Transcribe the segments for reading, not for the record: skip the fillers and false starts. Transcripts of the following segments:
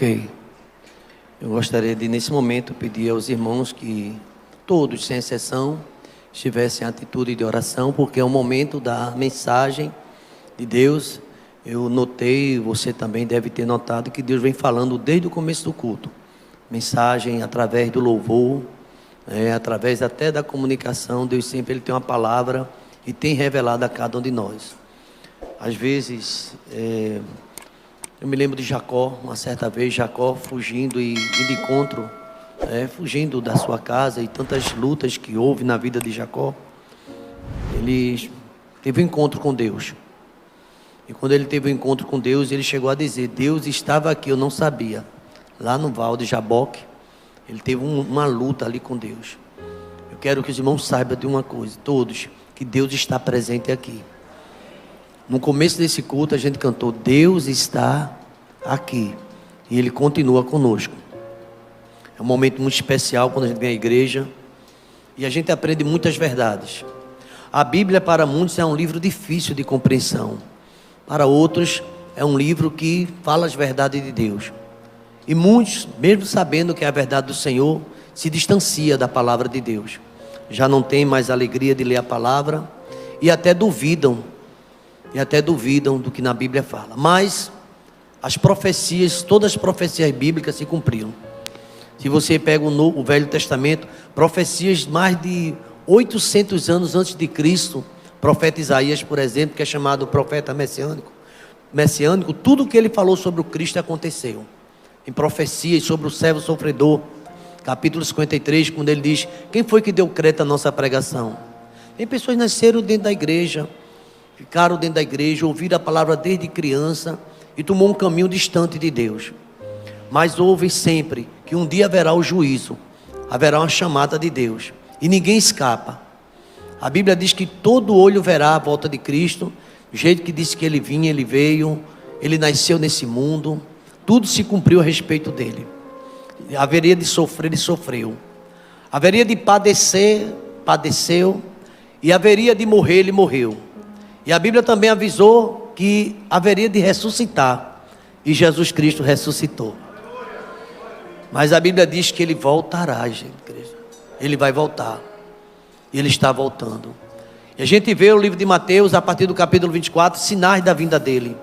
Ok. Eu gostaria de, nesse momento, pedir aos irmãos que todos, sem exceção, estivessem em atitude de oração, porque é o momento da mensagem de Deus. Eu notei, você também deve ter notado, que Deus vem falando desde o começo do culto. Mensagem através do louvor, através até da comunicação. Deus sempre ele tem uma palavra e tem revelado a cada um de nós. Às vezes, eu me lembro de Jacó, uma certa vez, Jacó fugindo e indo de encontro, fugindo da sua casa, e tantas lutas que houve na vida de Jacó. Ele teve um encontro com Deus. E quando ele teve um encontro com Deus, ele chegou a dizer: Deus estava aqui, eu não sabia. Lá no Val de Jaboque, ele teve uma luta ali com Deus. Eu quero que os irmãos saibam de uma coisa, todos, que Deus está presente aqui. No começo desse culto a gente cantou: Deus está aqui. E Ele continua conosco. É um momento muito especial quando a gente vem à igreja e a gente aprende muitas verdades. A Bíblia para muitos é um livro difícil de compreensão. Para outros é um livro que fala as verdades de Deus. E muitos, mesmo sabendo que é a verdade do Senhor, se distancia da palavra de Deus. Já não tem mais alegria de ler a palavra e até duvidam do que na Bíblia fala. Mas as profecias, todas as profecias bíblicas se cumpriram. Se você pega o Velho Testamento, profecias mais de 800 anos antes de Cristo, profeta Isaías, por exemplo, que é chamado profeta messiânico, tudo o que ele falou sobre o Cristo aconteceu. Em profecias sobre o servo sofredor, capítulo 53, quando ele diz: quem foi que deu crédito à nossa pregação? Tem pessoas que nasceram dentro da igreja, ficaram dentro da igreja, ouviram a palavra desde criança e tomou um caminho distante de Deus. Mas ouvem sempre que um dia haverá o juízo, haverá uma chamada de Deus e ninguém escapa. A Bíblia diz que todo olho verá a volta de Cristo. Do jeito que disse que ele vinha, ele veio, ele nasceu nesse mundo, tudo se cumpriu a respeito dele. Haveria de sofrer, ele sofreu. Haveria de padecer, padeceu. E haveria de morrer, ele morreu. E a Bíblia também avisou que haveria de ressuscitar. E Jesus Cristo ressuscitou. Mas a Bíblia diz que ele voltará, gente. Ele vai voltar. E ele está voltando. E a gente vê o livro de Mateus, a partir do capítulo 24, sinais da vinda dele.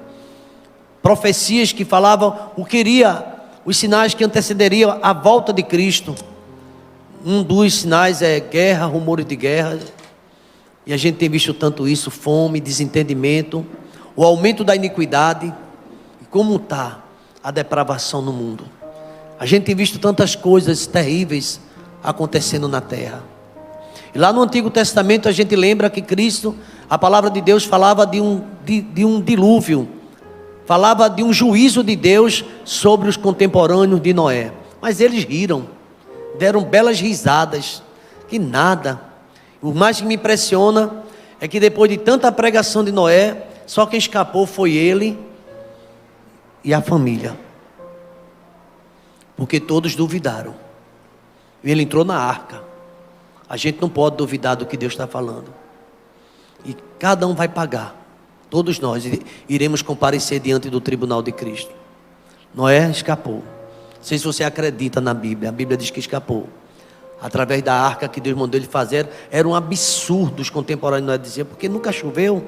Profecias que falavam os sinais que antecederiam a volta de Cristo. Um dos sinais é guerra, rumores de guerra. E a gente tem visto tanto isso: fome, desentendimento, o aumento da iniquidade. E como está a depravação no mundo. A gente tem visto tantas coisas terríveis acontecendo na terra. E lá no Antigo Testamento a gente lembra que Cristo, a palavra de Deus falava de um dilúvio. Falava de um juízo de Deus sobre os contemporâneos de Noé. Mas eles riram, deram belas risadas. Que nada. O mais que me impressiona é que depois de tanta pregação de Noé, só quem escapou foi ele e a família. Porque todos duvidaram. E ele entrou na arca. A gente não pode duvidar do que Deus está falando. E cada um vai pagar. Todos nós iremos comparecer diante do tribunal de Cristo. Noé escapou. Não sei se você acredita na Bíblia. A Bíblia diz que escapou. Através da arca que Deus mandou ele fazer. Era um absurdo, os contemporâneos Noé diziam, porque nunca choveu.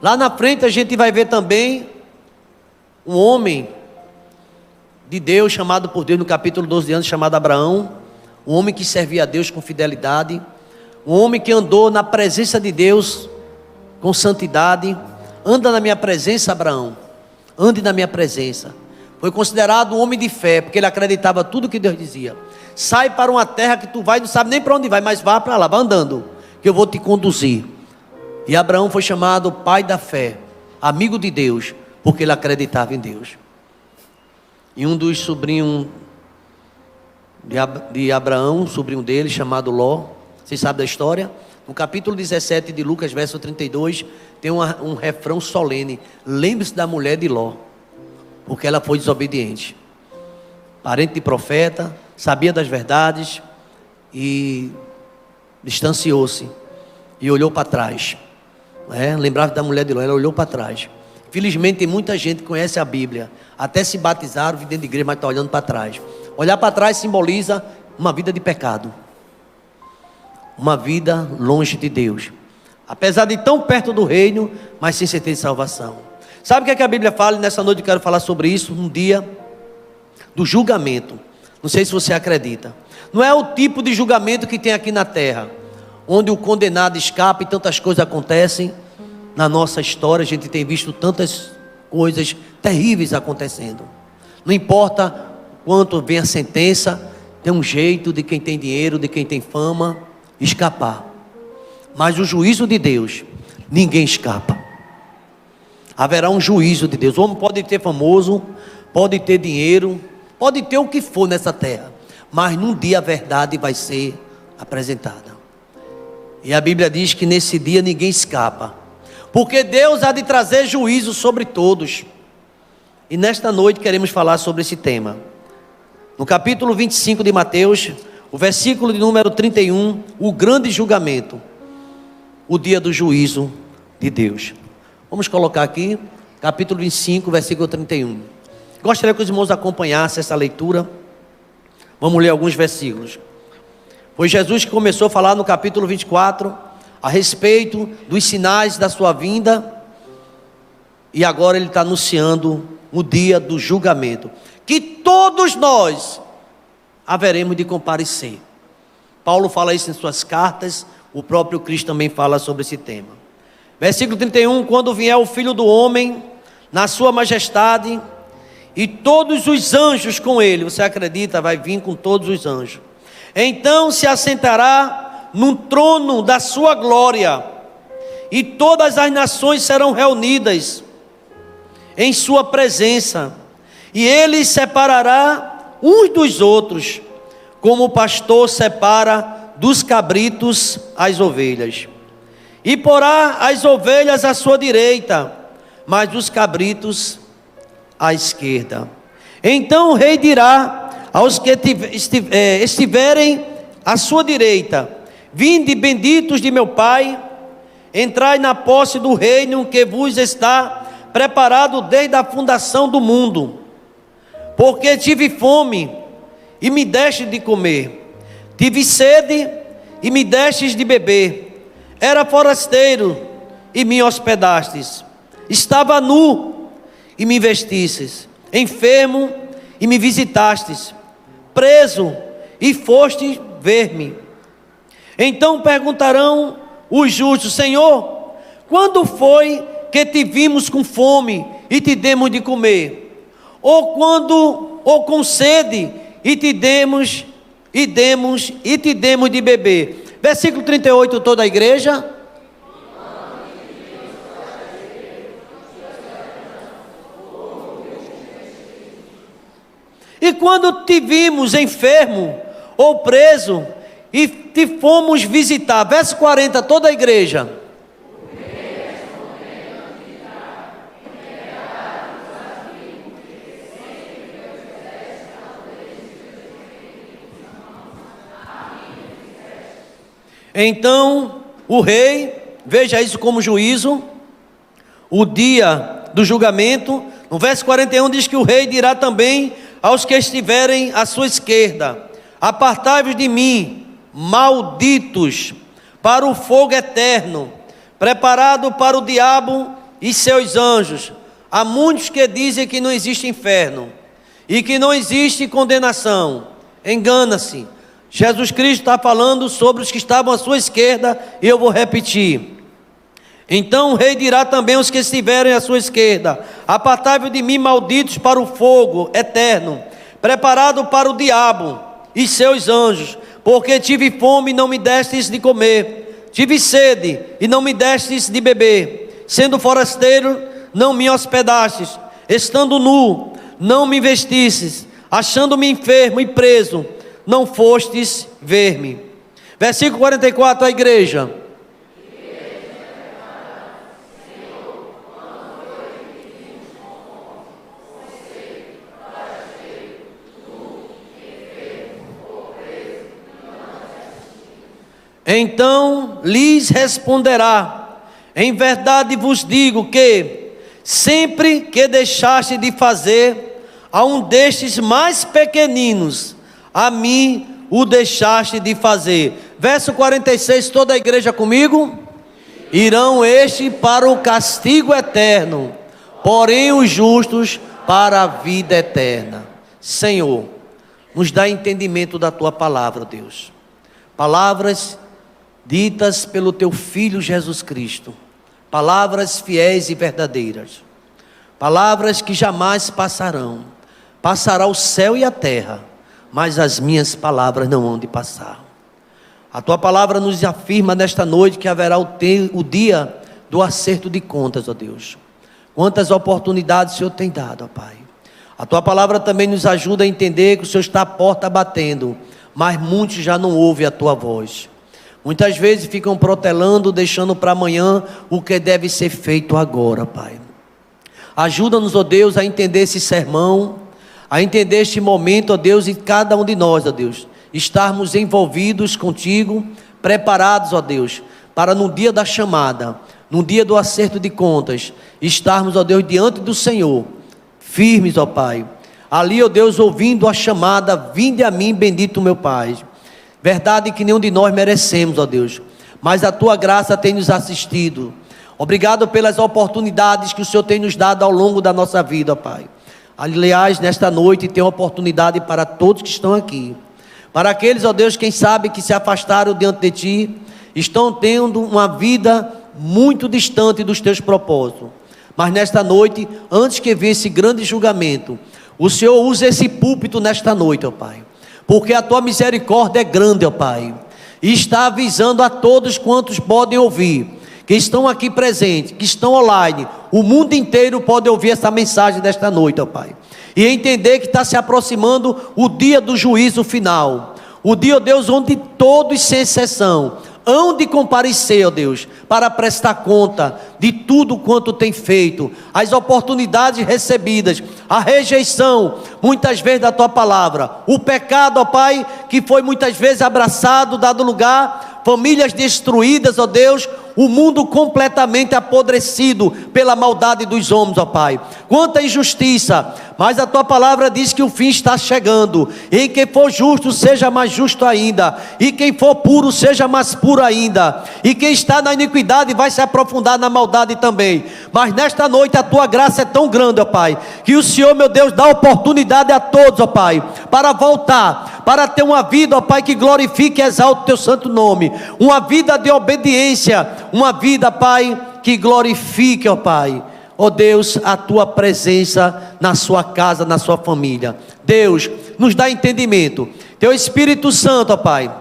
Lá na frente a gente vai ver também um homem de Deus, chamado por Deus no capítulo 12 de Anos, chamado Abraão. Um homem que servia a Deus com fidelidade. Um homem que andou na presença de Deus com santidade. Anda na minha presença, Abraão. Ande na minha presença. Foi considerado um homem de fé, porque ele acreditava tudo que Deus dizia. Sai para uma terra que tu vai, não sabe nem para onde vai, mas vá para lá, vá andando, que eu vou te conduzir. E Abraão foi chamado pai da fé, amigo de Deus, porque ele acreditava em Deus. E um dos sobrinhos de Abraão, um sobrinho dele, chamado Ló, vocês sabem da história? No capítulo 17 de Lucas, verso 32, tem um refrão solene: lembre-se da mulher de Ló, porque ela foi desobediente. Parente de profeta, sabia das verdades e distanciou-se e olhou para trás. Lembrava da mulher de Ló, ela olhou para trás. Felizmente tem muita gente que conhece a Bíblia, até se batizaram, vivendo de igreja, mas está olhando para trás. Olhar para trás simboliza uma vida de pecado, uma vida longe de Deus, apesar de tão perto do reino, mas sem certeza de salvação. Sabe o que é que a Bíblia fala? E nessa noite eu quero falar sobre isso, um dia do julgamento. Não sei se você acredita. Não é o tipo de julgamento que tem aqui na terra, onde o condenado escapa e tantas coisas acontecem. Na nossa história a gente tem visto tantas coisas terríveis acontecendo. Não importa quanto vem a sentença, tem um jeito de quem tem dinheiro, de quem tem fama, escapar. Mas o juízo de Deus, ninguém escapa. Haverá um juízo de Deus. O homem pode ter famoso, pode ter dinheiro, pode ter o que for nessa terra, mas num dia a verdade vai ser apresentada. E a Bíblia diz que nesse dia ninguém escapa, porque Deus há de trazer juízo sobre todos. E nesta noite queremos falar sobre esse tema. No capítulo 25 de Mateus, o versículo de número 31, o grande julgamento, o dia do juízo de Deus. Vamos colocar aqui, capítulo 25, versículo 31. Gostaria que os irmãos acompanhassem essa leitura. Vamos ler alguns versículos. Foi Jesus que começou a falar no capítulo 24, a respeito dos sinais da sua vinda, e agora ele está anunciando o dia do julgamento, que todos nós haveremos de comparecer. Paulo fala isso em suas cartas, o próprio Cristo também fala sobre esse tema. Versículo 31, quando vier o Filho do Homem, na sua majestade, e todos os anjos com ele, você acredita? Vai vir com todos os anjos. Então se assentará no trono da sua glória, e todas as nações serão reunidas em sua presença, e ele separará uns dos outros, como o pastor separa dos cabritos as ovelhas, e porá as ovelhas à sua direita, mas os cabritos à esquerda. Então o rei dirá aos que estiverem à sua direita: vinde benditos de meu Pai, entrai na posse do reino que vos está preparado desde a fundação do mundo. Porque tive fome e me deste de comer, tive sede e me destes de beber, era forasteiro e me hospedastes, estava nu e me vestistes, enfermo e me visitastes, preso e fostes ver-me. Então perguntarão os justos: Senhor, quando foi que te vimos com fome e te demos de comer? Ou com sede e te demos de beber? Versículo 38, toda a igreja. E quando te vimos enfermo ou preso e te fomos visitar? Verso 40, toda a igreja. Então o rei, veja isso como juízo, o dia do julgamento. No verso 41 diz que o rei dirá também aos que estiverem à sua esquerda: apartai-vos de mim, malditos, para o fogo eterno, preparado para o diabo e seus anjos. Há muitos que dizem que não existe inferno e que não existe condenação. Engana-se. Jesus Cristo está falando sobre os que estavam à sua esquerda, e eu vou repetir. Então o rei dirá também aos que estiverem à sua esquerda: apartai-vos de mim, malditos, para o fogo eterno, preparado para o diabo e seus anjos. Porque tive fome e não me destes de comer, tive sede e não me destes de beber, sendo forasteiro não me hospedastes, estando nu não me vestistes, achando-me enfermo e preso não fostes ver-me. Versículo 44, a igreja. Então lhes responderá: em verdade vos digo que, sempre que deixaste de fazer a um destes mais pequeninos, a mim o deixaste de fazer. Verso 46, toda a igreja comigo. Irão estes para o castigo eterno, porém os justos para a vida eterna. Senhor, nos dá entendimento da tua palavra, Deus. Palavras ditas pelo teu Filho Jesus Cristo. Palavras fiéis e verdadeiras. Palavras que jamais passarão. Passará o céu e a terra, mas as minhas palavras não hão de passar. A tua palavra nos afirma nesta noite que haverá o dia do acerto de contas, ó Deus. Quantas oportunidades o Senhor tem dado, ó Pai. A tua palavra também nos ajuda a entender que o Senhor está à porta batendo, mas muitos já não ouvem a tua voz. Muitas vezes ficam protelando, deixando para amanhã o que deve ser feito agora, Pai. Ajuda-nos, ó Deus, a entender esse sermão, a entender este momento, ó Deus, e cada um de nós, ó Deus, estarmos envolvidos contigo, preparados, ó Deus, para no dia da chamada, no dia do acerto de contas, estarmos, ó Deus, diante do Senhor, firmes, ó Pai, ali, ó Deus, ouvindo a chamada, vinde a mim, bendito meu Pai. Verdade que nenhum de nós merecemos, ó Deus, mas a tua graça tem nos assistido. Obrigado pelas oportunidades que o Senhor tem nos dado ao longo da nossa vida, ó Pai. Aliás, nesta noite tem oportunidade para todos que estão aqui. Para aqueles, ó Deus, quem sabe que se afastaram diante de Ti, estão tendo uma vida muito distante dos Teus propósitos. Mas nesta noite, antes que venha esse grande julgamento, o Senhor usa esse púlpito nesta noite, ó Pai. Porque a Tua misericórdia é grande, ó Pai. E está avisando a todos quantos podem ouvir, que estão aqui presentes, que estão online. O mundo inteiro pode ouvir essa mensagem desta noite, ó Pai. E entender que está se aproximando o dia do juízo final. O dia, ó Deus, onde todos, sem exceção, hão de comparecer, ó Deus, para prestar conta de tudo quanto tem feito, as oportunidades recebidas, a rejeição, muitas vezes da Tua palavra, o pecado, ó Pai, que foi muitas vezes abraçado, dado lugar, famílias destruídas, ó Deus, o mundo completamente apodrecido pela maldade dos homens, ó Pai. Quanta injustiça, mas a Tua palavra diz que o fim está chegando, e quem for justo seja mais justo ainda, e quem for puro seja mais puro ainda, e quem está na iniquidade vai se aprofundar na maldade também. Mas nesta noite a Tua graça é tão grande, ó Pai, que o Senhor, meu Deus, dá oportunidade a todos, ó Pai, para voltar, para ter uma vida, ó Pai, que glorifique e exalte o Teu santo nome, uma vida de obediência, uma vida, Pai, que glorifique, ó Pai, ó Deus, a Tua presença na sua casa, na sua família. Deus, nos dá entendimento. Teu Espírito Santo, ó Pai,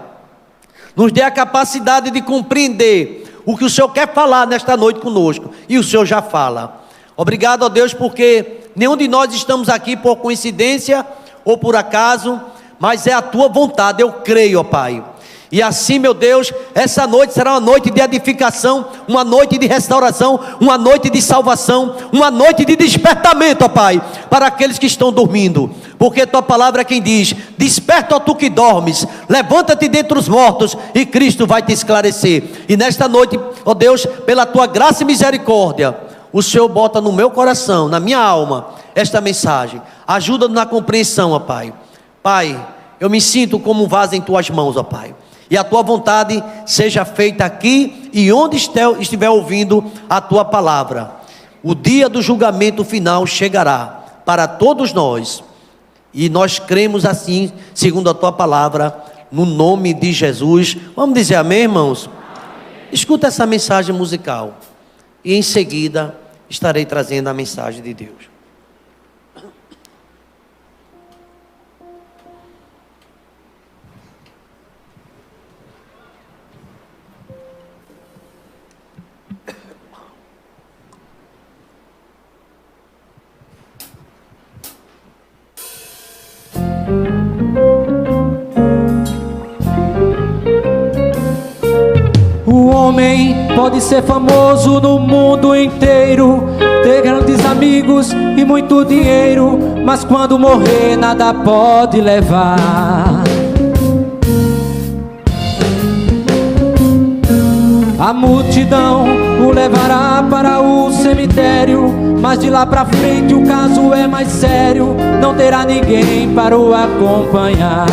nos dê a capacidade de compreender o que o Senhor quer falar nesta noite conosco, e o Senhor já fala. Obrigado, ó Deus, porque nenhum de nós estamos aqui por coincidência ou por acaso, mas é a Tua vontade, eu creio, ó Pai. E assim, meu Deus, essa noite será uma noite de edificação, uma noite de restauração, uma noite de salvação, uma noite de despertamento, ó Pai, para aqueles que estão dormindo. Porque Tua palavra é quem diz: desperta, ó tu que dormes, levanta-te dentre os mortos e Cristo vai te esclarecer. E nesta noite, ó Deus, pela Tua graça e misericórdia, o Senhor bota no meu coração, na minha alma, esta mensagem. Ajuda-nos na compreensão, ó Pai. Pai, eu me sinto como um vaso em Tuas mãos, ó Pai. E a Tua vontade seja feita aqui e onde estiver ouvindo a Tua palavra. O dia do julgamento final chegará para todos nós. E nós cremos assim, segundo a Tua palavra, no nome de Jesus. Vamos dizer amém, irmãos? Amém. Escuta essa mensagem musical. E em seguida estarei trazendo a mensagem de Deus. O homem pode ser famoso no mundo inteiro, ter grandes amigos e muito dinheiro, mas quando morrer nada pode levar. A multidão o levará para o cemitério, mas de lá pra frente o caso é mais sério, não terá ninguém para o acompanhar.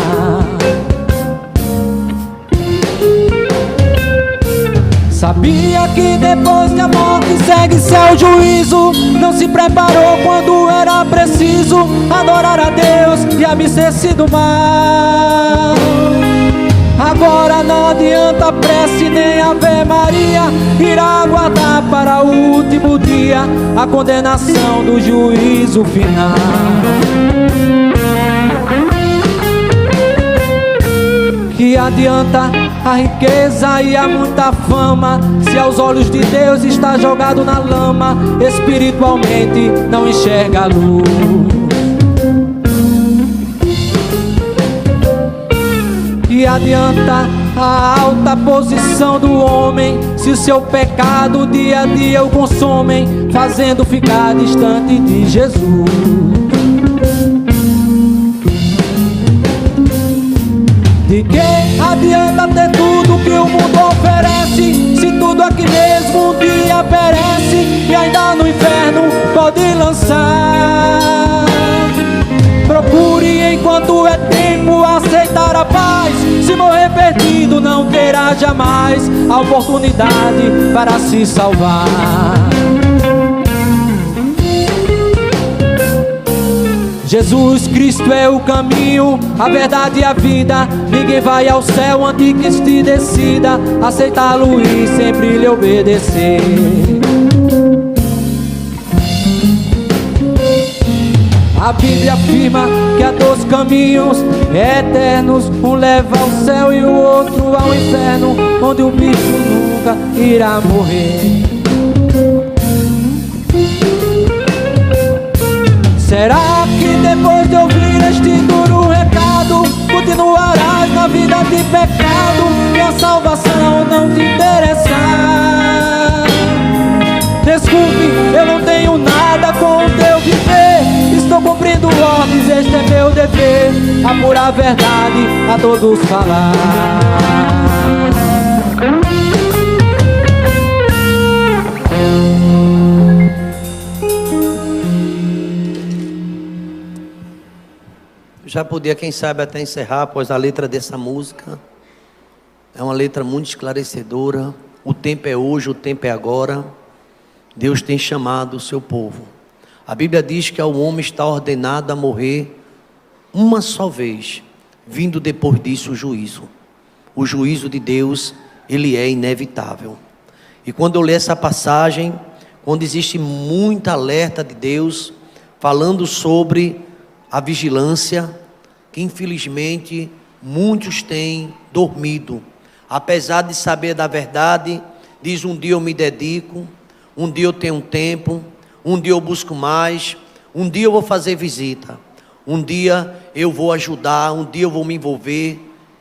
Sabia que depois que a morte segue seu juízo, não se preparou quando era preciso adorar a Deus e abster-se do mal. Agora não adianta prece nem Ave Maria, irá aguardar para o último dia a condenação do juízo final. Que adianta a riqueza e a muita fama, se aos olhos de Deus está jogado na lama, espiritualmente não enxerga a luz. Que adianta a alta posição do homem, se o seu pecado dia a dia o consomem, fazendo ficar distante de Jesus. De que adianta ter tudo que o mundo oferece, se tudo aqui mesmo um dia perece e ainda no inferno pode lançar? Procure enquanto é tempo aceitar a paz, se morrer perdido não terá jamais a oportunidade para se salvar. Jesus Cristo é o caminho, a verdade e a vida. Ninguém vai ao céu antes que este decida aceitá-lo e sempre lhe obedecer. A Bíblia afirma que há dois caminhos eternos, um leva ao céu e o outro ao inferno, onde o bicho nunca irá morrer. Será que depois de ouvir este duro recado, continuarás na vida de pecado e a salvação não te interessar? Desculpe, eu não tenho nada com o teu viver, estou cumprindo ordens, este é meu dever, a pura verdade a todos falar. Já podia, quem sabe, até encerrar após a letra dessa música. É uma letra muito esclarecedora. O tempo é hoje, o tempo é agora. Deus tem chamado o seu povo. A Bíblia diz que ao homem está ordenado a morrer uma só vez, vindo depois disso o juízo. O juízo de Deus, ele é inevitável. E quando eu leio essa passagem, quando existe muita alerta de Deus, falando sobre a vigilância, que infelizmente muitos têm dormido, apesar de saber da verdade, diz: um dia eu me dedico, um dia eu tenho tempo, um dia eu busco mais, um dia eu vou fazer visita, um dia eu vou ajudar, um dia eu vou me envolver,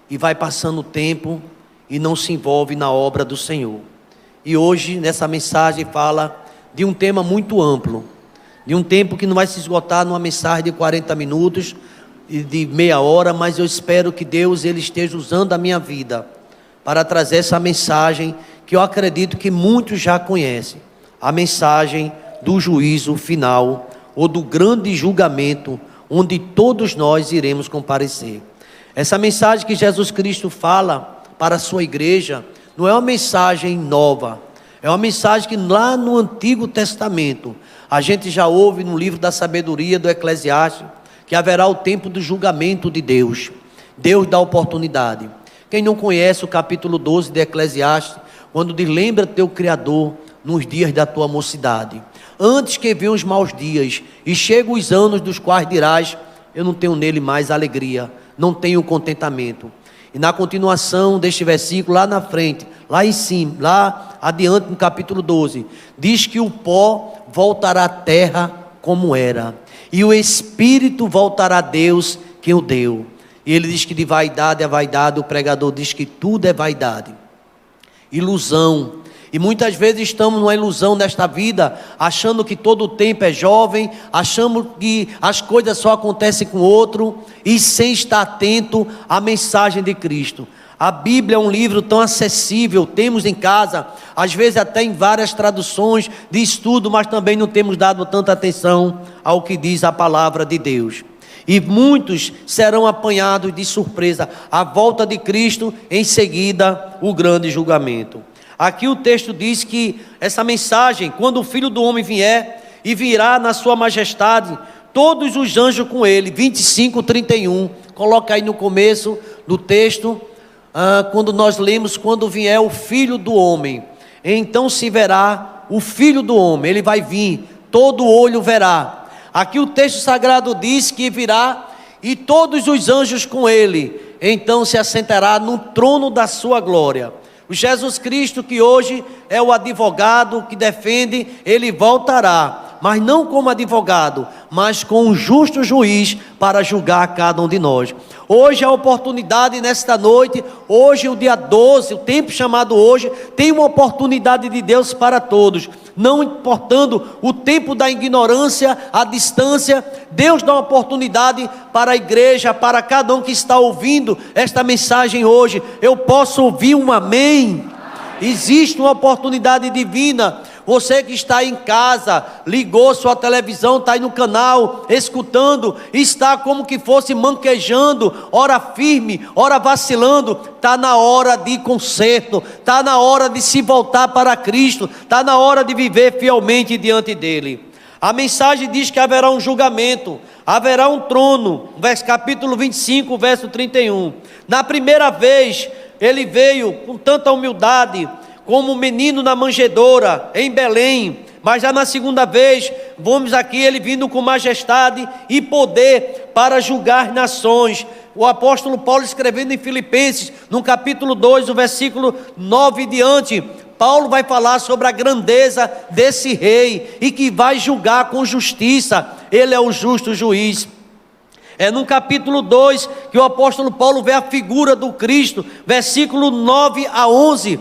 e vai passando o tempo e não se envolve na obra do Senhor. E hoje nessa mensagem fala de um tema muito amplo, de um tempo que não vai se esgotar numa mensagem de 40 minutos e de meia hora, mas eu espero que Deus ele esteja usando a minha vida para trazer essa mensagem que eu acredito que muitos já conhecem, a mensagem do juízo final, ou do grande julgamento, onde todos nós iremos comparecer. Essa mensagem que Jesus Cristo fala para a sua igreja, não é uma mensagem nova, é uma mensagem que lá no Antigo Testamento, a gente já ouve no livro da sabedoria do Eclesiastes, que haverá o tempo do julgamento de Deus. Deus dá oportunidade. Quem não conhece o capítulo 12 de Eclesiastes, quando diz: lembra teu Criador nos dias da tua mocidade, antes que venham os maus dias, e chegam os anos dos quais dirás: eu não tenho nele mais alegria, não tenho contentamento. E na continuação deste versículo, lá na frente, lá em cima, lá adiante no capítulo 12, diz que o pó voltará à terra como era, e o Espírito voltará a Deus quem o deu. E ele diz que de vaidade é vaidade, o pregador diz que tudo é vaidade, ilusão. E muitas vezes estamos numa ilusão nesta vida, achando que todo o tempo é jovem, achamos que as coisas só acontecem com o outro, e sem estar atento à mensagem de Cristo. A Bíblia é um livro tão acessível, temos em casa, às vezes até em várias traduções de estudo, mas também não temos dado tanta atenção ao que diz a palavra de Deus. E muitos serão apanhados de surpresa, a volta de Cristo, em seguida o grande julgamento. Aqui o texto diz que essa mensagem, quando o Filho do Homem vier e virá na sua majestade, todos os anjos com ele, 25:31, coloca aí no começo do texto, quando nós lemos, quando vier o Filho do Homem, então se verá o Filho do Homem, ele vai vir, todo olho verá. Aqui o texto sagrado diz que virá e todos os anjos com ele, então se assentará no trono da sua glória. O Jesus Cristo, que hoje é o advogado que defende, ele voltará, mas não como advogado, mas com um justo juiz para julgar cada um de nós. Hoje a oportunidade nesta noite, hoje o dia 12, o tempo chamado hoje, tem uma oportunidade de Deus para todos. Não importando o tempo da ignorância, a distância, Deus dá uma oportunidade para a igreja, para cada um que está ouvindo esta mensagem hoje. Eu posso ouvir um amém? Existe uma oportunidade divina. Você que está em casa, ligou sua televisão, está aí no canal, escutando, está como que fosse manquejando, ora firme, ora vacilando. Está na hora de conserto, está na hora de se voltar para Cristo, está na hora de viver fielmente diante dele. A mensagem diz que haverá um julgamento, haverá um trono, capítulo 25, verso 31. Na primeira vez, ele veio com tanta humildade, como um menino na manjedoura, em Belém. Mas já na segunda vez, vamos aqui, ele vindo com majestade e poder para julgar nações. O apóstolo Paulo escrevendo em Filipenses, no capítulo 2, o versículo 9 e diante, Paulo vai falar sobre a grandeza desse rei, e que vai julgar com justiça. Ele é o justo juiz. É no capítulo 2 que o apóstolo Paulo vê a figura do Cristo, versículo 9 a 11,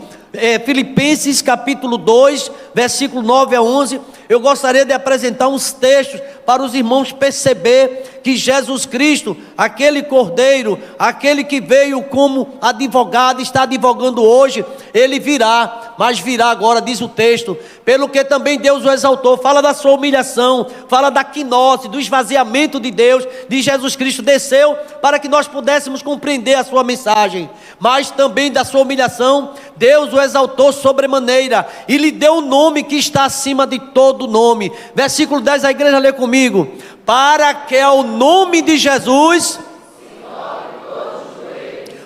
Filipenses capítulo 2, versículo 9 a 11, eu gostaria de apresentar uns textos para os irmãos perceber que Jesus Cristo, aquele Cordeiro, aquele que veio como advogado, está advogando hoje, ele virá, mas virá agora, diz o texto, pelo que também Deus o exaltou. Fala da sua humilhação, fala da quinose, do esvaziamento de Deus, de Jesus Cristo desceu para que nós pudéssemos compreender a sua mensagem, mas também da sua humilhação, Deus o exaltou sobremaneira e lhe deu um nome que está acima de todo nome. Versículo 10, a igreja lê comigo: para que ao nome de Jesus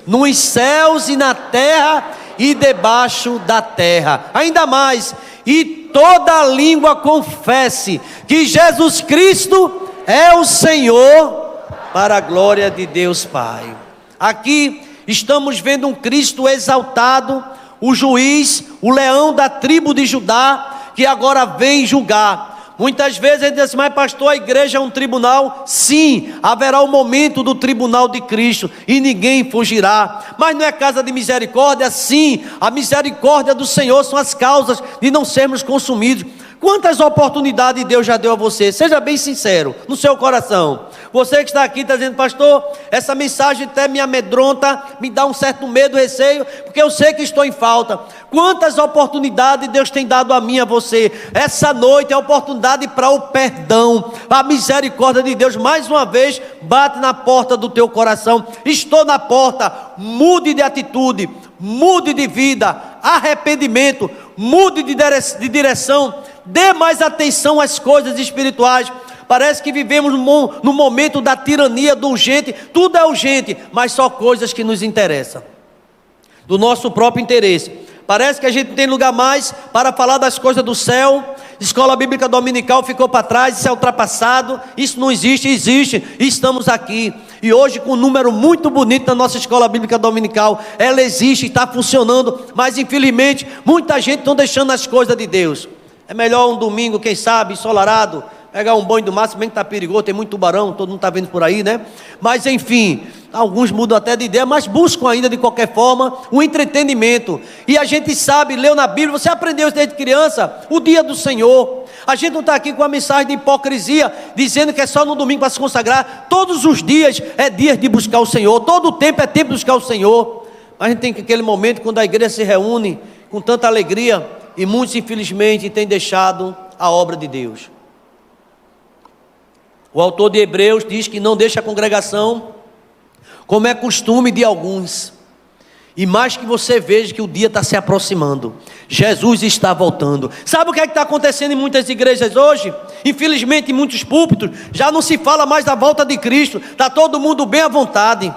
nos céus e na terra e debaixo da terra, ainda mais, e toda língua confesse que Jesus Cristo é o Senhor, para a glória de Deus Pai. Aqui estamos vendo um Cristo exaltado, o juiz, o leão da tribo de Judá, que agora vem julgar. Muitas vezes a gente diz assim, mas pastor, a igreja é um tribunal. Sim, haverá o momento do tribunal de Cristo e ninguém fugirá. Mas não é casa de misericórdia? Sim, a misericórdia do Senhor são as causas de não sermos consumidos. Quantas oportunidades Deus já deu a você? Seja bem sincero, no seu coração. Você que está aqui está dizendo, pastor, essa mensagem até me amedronta, me dá um certo medo, receio, porque eu sei que estou em falta. Quantas oportunidades Deus tem dado a mim e a você? Essa noite é a oportunidade para o perdão, a misericórdia de Deus, mais uma vez, bate na porta do teu coração. Estou na porta, mude de atitude, mude de vida, arrependimento, mude de direção, dê mais atenção às coisas espirituais. Parece que vivemos no momento da tirania do urgente, tudo é urgente, mas só coisas que nos interessam, do nosso próprio interesse. Parece que a gente não tem lugar mais para falar das coisas do céu. Escola bíblica dominical ficou para trás, isso é ultrapassado, isso não existe, existe, e estamos aqui. E hoje com um número muito bonito na nossa escola bíblica dominical, ela existe, está funcionando, mas infelizmente muita gente está deixando as coisas de Deus. É melhor um domingo, quem sabe, ensolarado, pegar um banho do mar, se bem que está perigoso, tem muito tubarão, todo mundo está vendo por aí, né? Mas enfim, alguns mudam até de ideia, mas buscam ainda de qualquer forma um entretenimento. E a gente sabe, leu na Bíblia, você aprendeu desde criança, o dia do Senhor. A gente não está aqui com a mensagem de hipocrisia, dizendo que é só no domingo para se consagrar. Todos os dias é dia de buscar o Senhor, todo o tempo é tempo de buscar o Senhor. A gente tem aquele momento quando a igreja se reúne com tanta alegria e muitos, infelizmente, têm deixado a obra de Deus. O autor de Hebreus diz que não deixa a congregação, como é costume de alguns. E mais que você veja que o dia está se aproximando, Jesus está voltando. Sabe o que é que está acontecendo em muitas igrejas hoje? Infelizmente, em muitos púlpitos, já não se fala mais da volta de Cristo. Está todo mundo bem à vontade.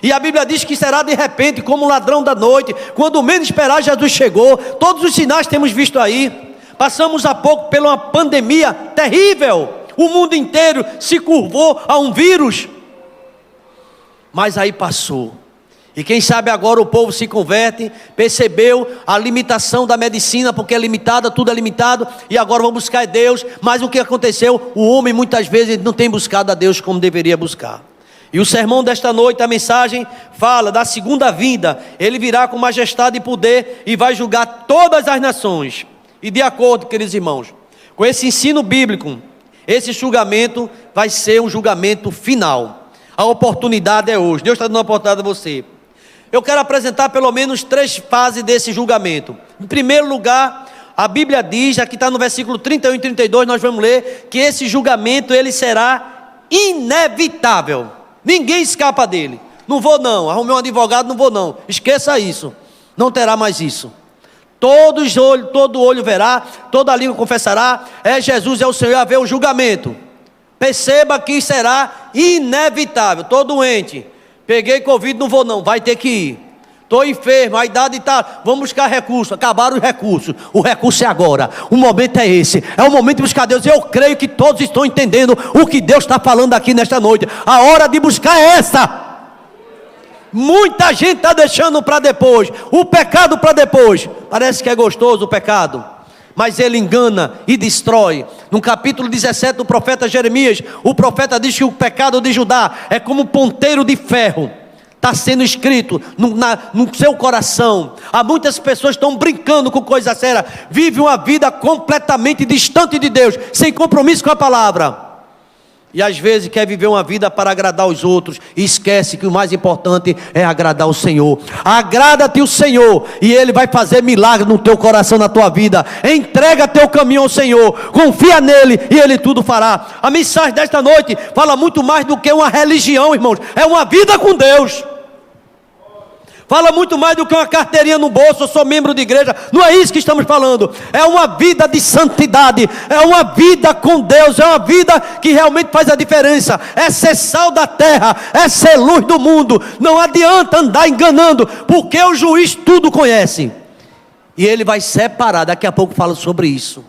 E a Bíblia diz que será de repente, como um ladrão da noite. Quando menos esperar, Jesus chegou. Todos os sinais temos visto aí. Passamos há pouco por uma pandemia terrível. O mundo inteiro se curvou a um vírus. Mas aí passou. E quem sabe agora o povo se converte, percebeu a limitação da medicina, porque é limitada, tudo é limitado, e agora vão buscar Deus. Mas o que aconteceu? O homem muitas vezes não tem buscado a Deus como deveria buscar. E o sermão desta noite, a mensagem fala da segunda vinda. Ele virá com majestade e poder e vai julgar todas as nações. E de acordo, queridos irmãos, com esse ensino bíblico, esse julgamento vai ser um julgamento final. A oportunidade é hoje. Deus está dando uma oportunidade a você. Eu quero apresentar pelo menos 3 fases desse julgamento. Em primeiro lugar, a Bíblia diz, aqui está no versículo 31 e 32, nós vamos ler, que esse julgamento ele será inevitável. Ninguém escapa dele. Não vou não, arrumei um advogado, não vou não. Esqueça isso, não terá mais isso. Todo olho verá, toda língua confessará, Jesus é o Senhor, a ver o julgamento. Perceba que será inevitável. Estou doente, peguei Covid, não vou não, vai ter que ir. Estou enfermo, a idade está, vamos buscar recurso, acabaram os recursos. O recurso é agora, o momento é esse, é o momento de buscar Deus. Eu creio que todos estão entendendo o que Deus está falando aqui nesta noite. A hora de buscar é essa. Muita gente está deixando para depois, o pecado para depois. Parece que é gostoso o pecado, mas ele engana e destrói. No capítulo 17 do profeta Jeremias, o profeta diz que o pecado de Judá é como um ponteiro de ferro. Está sendo escrito no seu coração. Há muitas pessoas que estão brincando com coisa séria, vivem uma vida completamente distante de Deus, sem compromisso com a palavra. E às vezes quer viver uma vida para agradar os outros, e esquece que o mais importante é agradar o Senhor. Agrada-te o Senhor, e Ele vai fazer milagre no teu coração, na tua vida. Entrega teu caminho ao Senhor, confia nele, e Ele tudo fará. A mensagem desta noite fala muito mais do que uma religião, irmãos. É uma vida com Deus. Fala muito mais do que uma carteirinha no bolso, eu sou membro de igreja. Não é isso que estamos falando. É uma vida de santidade, é uma vida com Deus, é uma vida que realmente faz a diferença. É ser sal da terra, é ser luz do mundo. Não adianta andar enganando, porque o juiz tudo conhece. E ele vai separar, daqui a pouco falo sobre isso.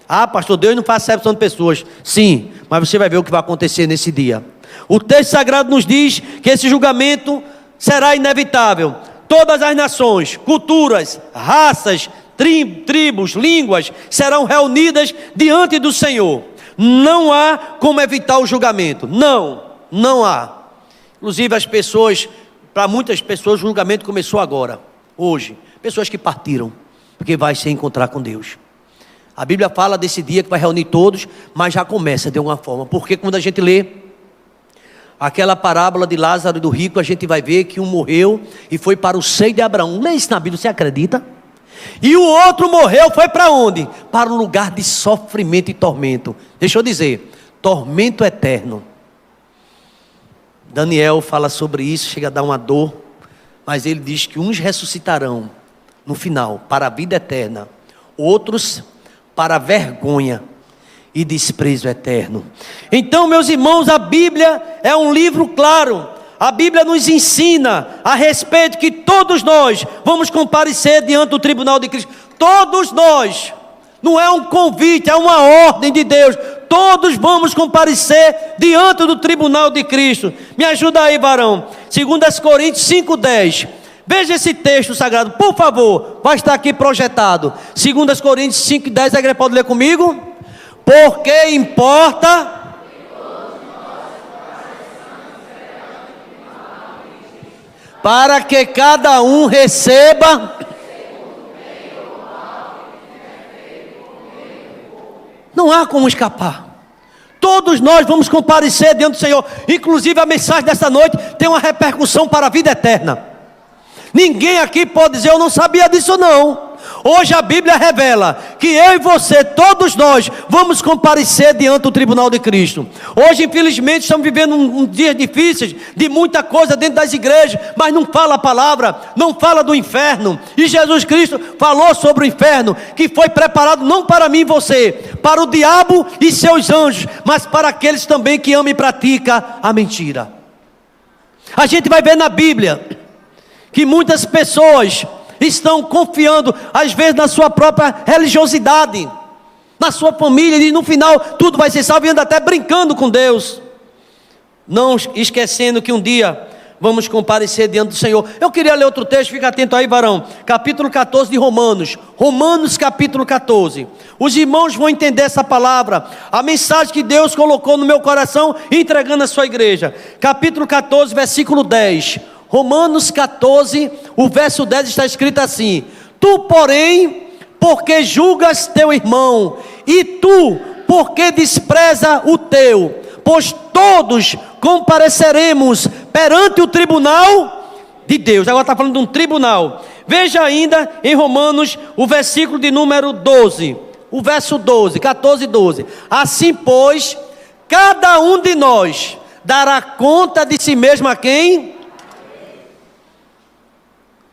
Ah, pastor, Deus não faz acepção de pessoas. Sim, mas você vai ver o que vai acontecer nesse dia. O texto sagrado nos diz que esse julgamento será inevitável. Todas as nações, culturas, raças, tribos, línguas serão reunidas diante do Senhor. Não há como evitar o julgamento. Não há. Inclusive as pessoas, para muitas pessoas o julgamento começou agora, hoje. Pessoas que partiram, porque vai se encontrar com Deus. A Bíblia fala desse dia que vai reunir todos, mas já começa de alguma forma. Porque quando a gente lê aquela parábola de Lázaro e do rico, a gente vai ver que um morreu e foi para o seio de Abraão. Lê isso na Bíblia, você acredita? E o outro morreu, foi para onde? Para um lugar de sofrimento e tormento. Deixa eu dizer, tormento eterno. Daniel fala sobre isso, chega a dar uma dor, mas ele diz que uns ressuscitarão no final para a vida eterna, outros para a vergonha e desprezo eterno. Então, meus irmãos, a Bíblia é um livro claro. A Bíblia nos ensina a respeito que todos nós vamos comparecer diante do tribunal de Cristo. Todos nós. Não é um convite, é uma ordem de Deus. Todos vamos comparecer diante do tribunal de Cristo. Me ajuda aí, varão. 2 Coríntios 5:10. Veja esse texto sagrado, por favor. Vai estar aqui projetado. 2 Coríntios 5:10. A igreja pode ler comigo? Porque importa para que cada um receba. Não há como escapar. Todos nós vamos comparecer diante do Senhor. Inclusive a mensagem dessa noite tem uma repercussão para a vida eterna. Ninguém aqui pode dizer, eu não sabia disso não. Hoje a Bíblia revela que eu e você, todos nós, vamos comparecer diante do tribunal de Cristo. Hoje, infelizmente, estamos vivendo um dias difíceis, de muita coisa dentro das igrejas, mas não fala a palavra, não fala do inferno. E Jesus Cristo falou sobre o inferno, que foi preparado não para mim e você, para o diabo e seus anjos, mas para aqueles também que amam e praticam a mentira. A gente vai ver na Bíblia que muitas pessoas estão confiando, às vezes, na sua própria religiosidade, na sua família, e no final tudo vai ser salvo, e anda até brincando com Deus, não esquecendo que um dia vamos comparecer diante do Senhor. Eu queria ler outro texto, fica atento aí, varão, capítulo 14 de Romanos, capítulo 14, os irmãos vão entender essa palavra, a mensagem que Deus colocou no meu coração, entregando à sua igreja, capítulo 14, versículo 10, Romanos 14, o verso 10 está escrito assim: tu, porém, porque julgas teu irmão, e tu, porque despreza o teu, pois todos compareceremos perante o tribunal de Deus. Agora está falando de um tribunal. Veja ainda em Romanos, o versículo de número 12, o verso 12, 14 e 12. Assim, pois, cada um de nós dará conta de si mesmo a quem?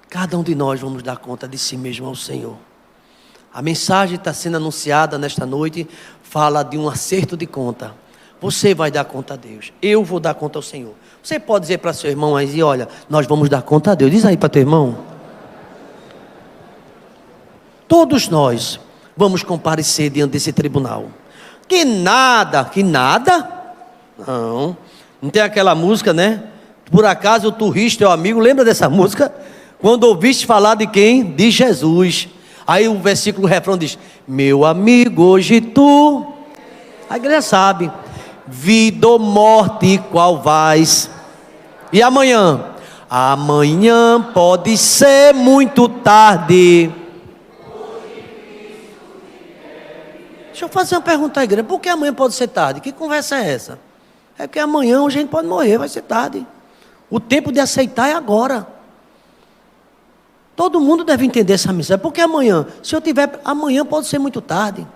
Cada um de nós vamos dar conta de si mesmo ao Senhor. A mensagem está sendo anunciada nesta noite, fala de um acerto de conta. Você vai dar conta a Deus, eu vou dar conta ao Senhor. Você pode dizer para seu irmão aí, olha, nós vamos dar conta a Deus. Diz aí para teu irmão. Todos nós vamos comparecer diante desse tribunal. Que nada. Não tem aquela música, né? Por acaso tu riste teu amigo, lembra dessa música? Quando ouviste falar de quem? De Jesus. Aí o versículo, o refrão diz: meu amigo, hoje tu... A igreja sabe. Vida ou morte, qual vais? E amanhã? Amanhã pode ser muito tarde. Deixa eu fazer uma pergunta à igreja. Por que amanhã pode ser tarde? Que conversa é essa? É porque amanhã a gente pode morrer, vai ser tarde. O tempo de aceitar é agora. Todo mundo deve entender essa mensagem. Porque amanhã, se eu tiver, amanhã pode ser muito tarde.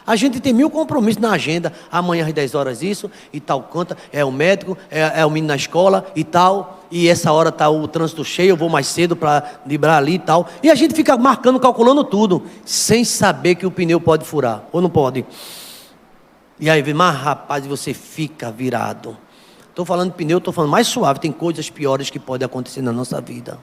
A gente tem 1000 compromissos na agenda. Amanhã às 10 horas isso, e tal conta, é o médico, é o menino na escola e tal. E essa hora está o trânsito cheio, eu vou mais cedo para librar ali e tal. E a gente fica marcando, calculando tudo, sem saber que o pneu pode furar, ou não pode. E aí, mas rapaz, você fica virado. Estou falando de pneu, estou falando mais suave. Tem coisas piores que podem acontecer na nossa vida.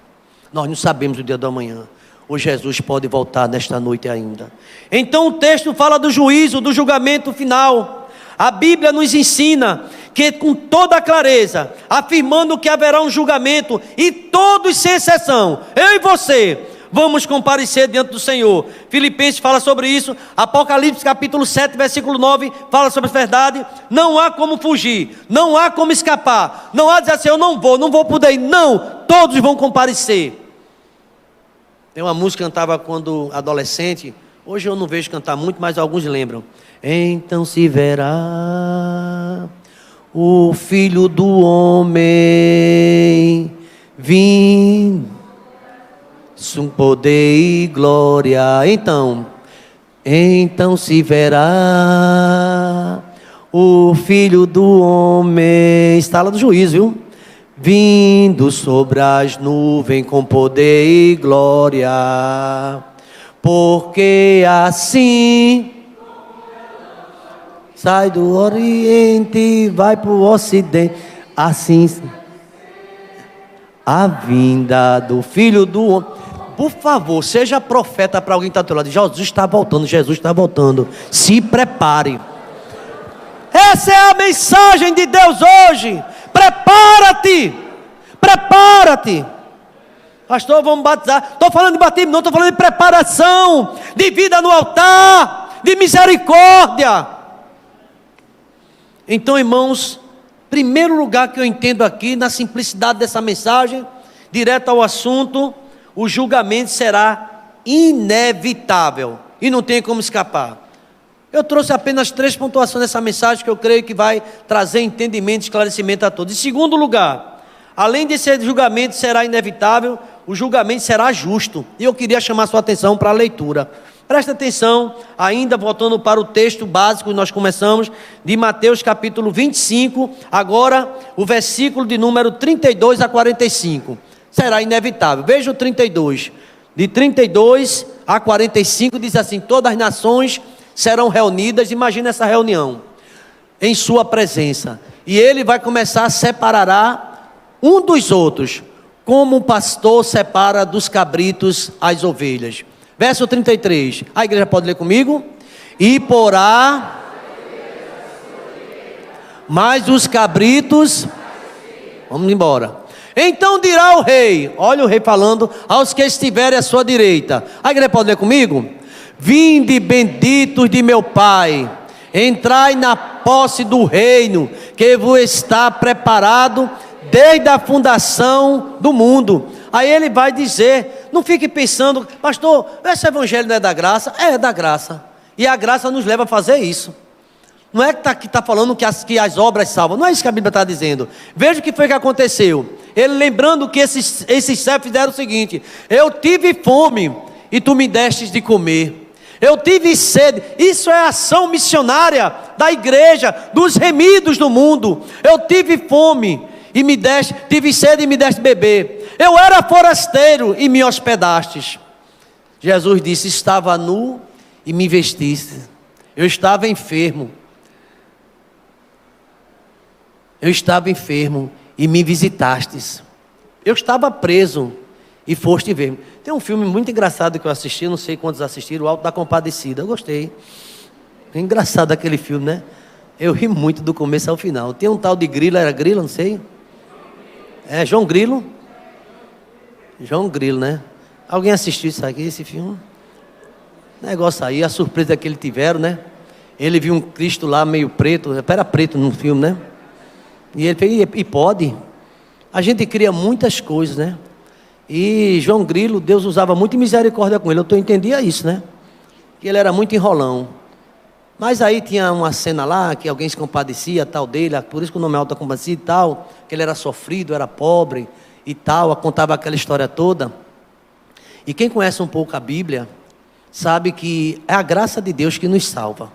Nós não sabemos o dia do amanhã. Ou Jesus pode voltar nesta noite ainda. Então o texto fala do juízo, do julgamento final. A Bíblia nos ensina que com toda a clareza, afirmando que haverá um julgamento, e todos sem exceção, eu e você, vamos comparecer diante do Senhor. Filipenses fala sobre isso. Apocalipse capítulo 7, versículo 9, fala sobre a verdade. Não há como fugir, não há como escapar, não há dizer assim, eu não vou poder ir. Não, todos vão comparecer. Tem uma música que eu cantava quando adolescente, hoje eu não vejo cantar muito, mas alguns lembram. Então se verá o Filho do Homem vindo, com poder e glória. Então se verá o Filho do Homem, está lá do juízo, viu? Vindo sobre as nuvens com poder e glória, porque assim sai do Oriente e vai para o Ocidente, assim a vinda do Filho do Homem. Por favor, seja profeta para alguém que está do teu lado. Jesus está voltando, Jesus está voltando. Se prepare. Essa é a mensagem de Deus hoje. Prepara-te, prepara-te. Pastor, vamos batizar. Estou falando de batismo, não estou falando de preparação, de vida no altar, de misericórdia. Então, irmãos, primeiro lugar que eu entendo aqui, na simplicidade dessa mensagem, direto ao assunto, o julgamento será inevitável e não tem como escapar. Eu trouxe apenas 3 pontuações nessa mensagem que eu creio que vai trazer entendimento e esclarecimento a todos. Em segundo lugar, além de ser julgamento será inevitável, o julgamento será justo. E eu queria chamar sua atenção para a leitura. Presta atenção, ainda voltando para o texto básico que nós começamos, de Mateus capítulo 25, agora o versículo de número 32 a 45. Será inevitável. Veja o 32. De 32 a 45 diz assim: todas as nações serão reunidas, imagina essa reunião, em sua presença. E ele vai começar a separar um dos outros, como um pastor separa dos cabritos as ovelhas. Verso 33, a igreja pode ler comigo? E porá mais os cabritos, vamos embora. Então dirá o rei, olha o rei falando, aos que estiverem à sua direita. A igreja pode ler comigo? Vinde benditos de meu Pai, entrai na posse do reino, que vos está preparado desde a fundação do mundo. Aí ele vai dizer, não fique pensando, pastor, esse evangelho não é da graça? É da graça, e a graça nos leva a fazer isso. Não é que está falando que as obras salvam, não é isso que a Bíblia está dizendo. Veja o que foi que aconteceu. Ele lembrando que esses servos fizeram o seguinte: eu tive fome e tu me destes de comer, eu tive sede. Isso é a ação missionária da igreja, dos remidos do mundo. Eu tive fome e me deste, tive sede e me deste beber, eu era forasteiro e me hospedastes. Jesus disse: estava nu e me vestiste, eu estava enfermo e me visitastes, eu estava preso e foste ver. Tem um filme muito engraçado que eu assisti, não sei quantos assistiram, O Alto da Compadecida. Eu gostei, é engraçado aquele filme, né? Eu ri muito do começo ao final. Tem um tal de Grilo, era Grilo, não sei. É João Grilo, né? Alguém assistiu isso aqui, esse filme? Negócio aí, a surpresa que eles tiveram, né? Ele viu um Cristo lá meio preto, era preto no filme, né? E ele fez, e pode. A gente cria muitas coisas, né? E João Grilo, Deus usava muito misericórdia com ele. Eu entendia isso, né? Que ele era muito enrolão. Mas aí tinha uma cena lá que alguém se compadecia, tal dele, por isso que o nome é Alto da Compadecida e tal, que ele era sofrido, era pobre e tal, contava aquela história toda. E quem conhece um pouco a Bíblia, sabe que é a graça de Deus que nos salva.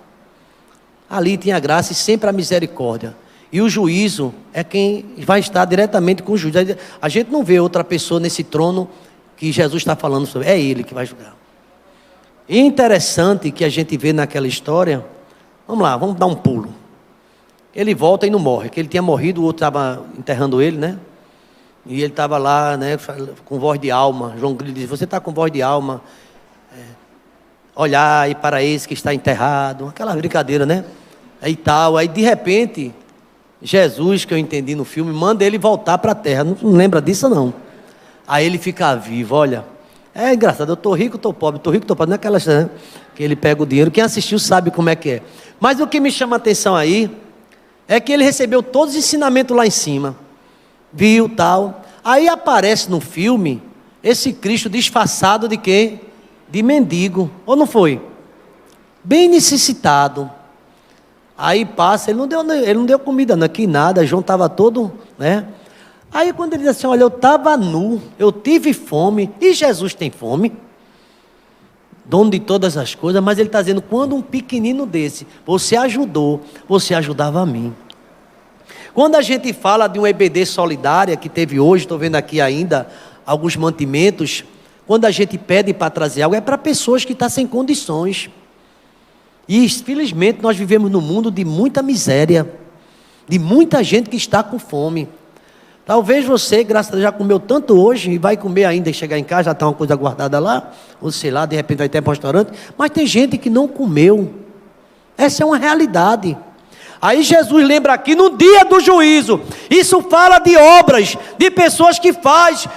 Ali tinha a graça e sempre a misericórdia. E o juízo é quem vai estar diretamente com o juiz. A gente não vê outra pessoa nesse trono que Jesus está falando sobre, é ele que vai julgar. E interessante que a gente vê naquela história, vamos lá, vamos dar um pulo. Ele volta e não morre, que ele tinha morrido, o outro estava enterrando ele, né? E ele estava lá, né, com voz de alma. João Grilo diz: você está com voz de alma, olhai para esse que está enterrado, aquela brincadeira, né? Aí tal, aí de repente, Jesus, que eu entendi no filme, manda ele voltar para a terra. Não lembra disso não? Aí ele fica vivo, olha. É engraçado, eu estou rico, estou pobre, não é aquelas, né, que ele pega o dinheiro. Quem assistiu sabe como é que é. Mas o que me chama a atenção aí é que ele recebeu todos os ensinamentos lá em cima, viu, tal. Aí aparece no filme esse Cristo disfarçado de quê? De mendigo, ou não foi? Bem necessitado. Aí passa, ele não deu comida, não, aqui nada, João estava todo, né? Aí quando ele diz assim, olha, eu estava nu, eu tive fome, e Jesus tem fome, dono de todas as coisas, mas ele está dizendo, quando um pequenino desse, você ajudou, você ajudava a mim. Quando a gente fala de um EBD solidária, que teve hoje, estou vendo aqui ainda, alguns mantimentos, quando a gente pede para trazer algo, é para pessoas que estão sem condições. E infelizmente nós vivemos num mundo de muita miséria, de muita gente que está com fome. Talvez você, graças a Deus, já comeu tanto hoje e vai comer ainda e chegar em casa, já está uma coisa guardada lá, ou sei lá, de repente vai ter um restaurante, mas tem gente que não comeu. Essa é uma realidade. Aí Jesus lembra aqui no dia do juízo, isso fala de obras, de pessoas que faz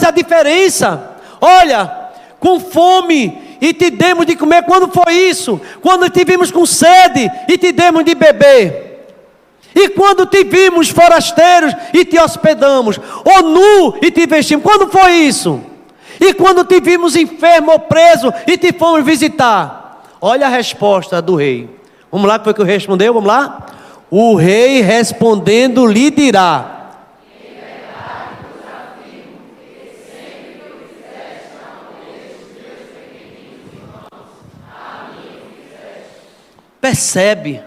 a diferença. Olha, com fome e te demos de comer. Quando foi isso? Quando te vimos com sede e te demos de beber. E quando te vimos forasteiros e te hospedamos, ou nu e te vestimos. Quando foi isso? E quando te vimos enfermo ou preso e te fomos visitar. Olha a resposta do rei. Vamos lá, que foi que o rei respondeu? Vamos lá? O rei respondendo lhe dirá: Percebe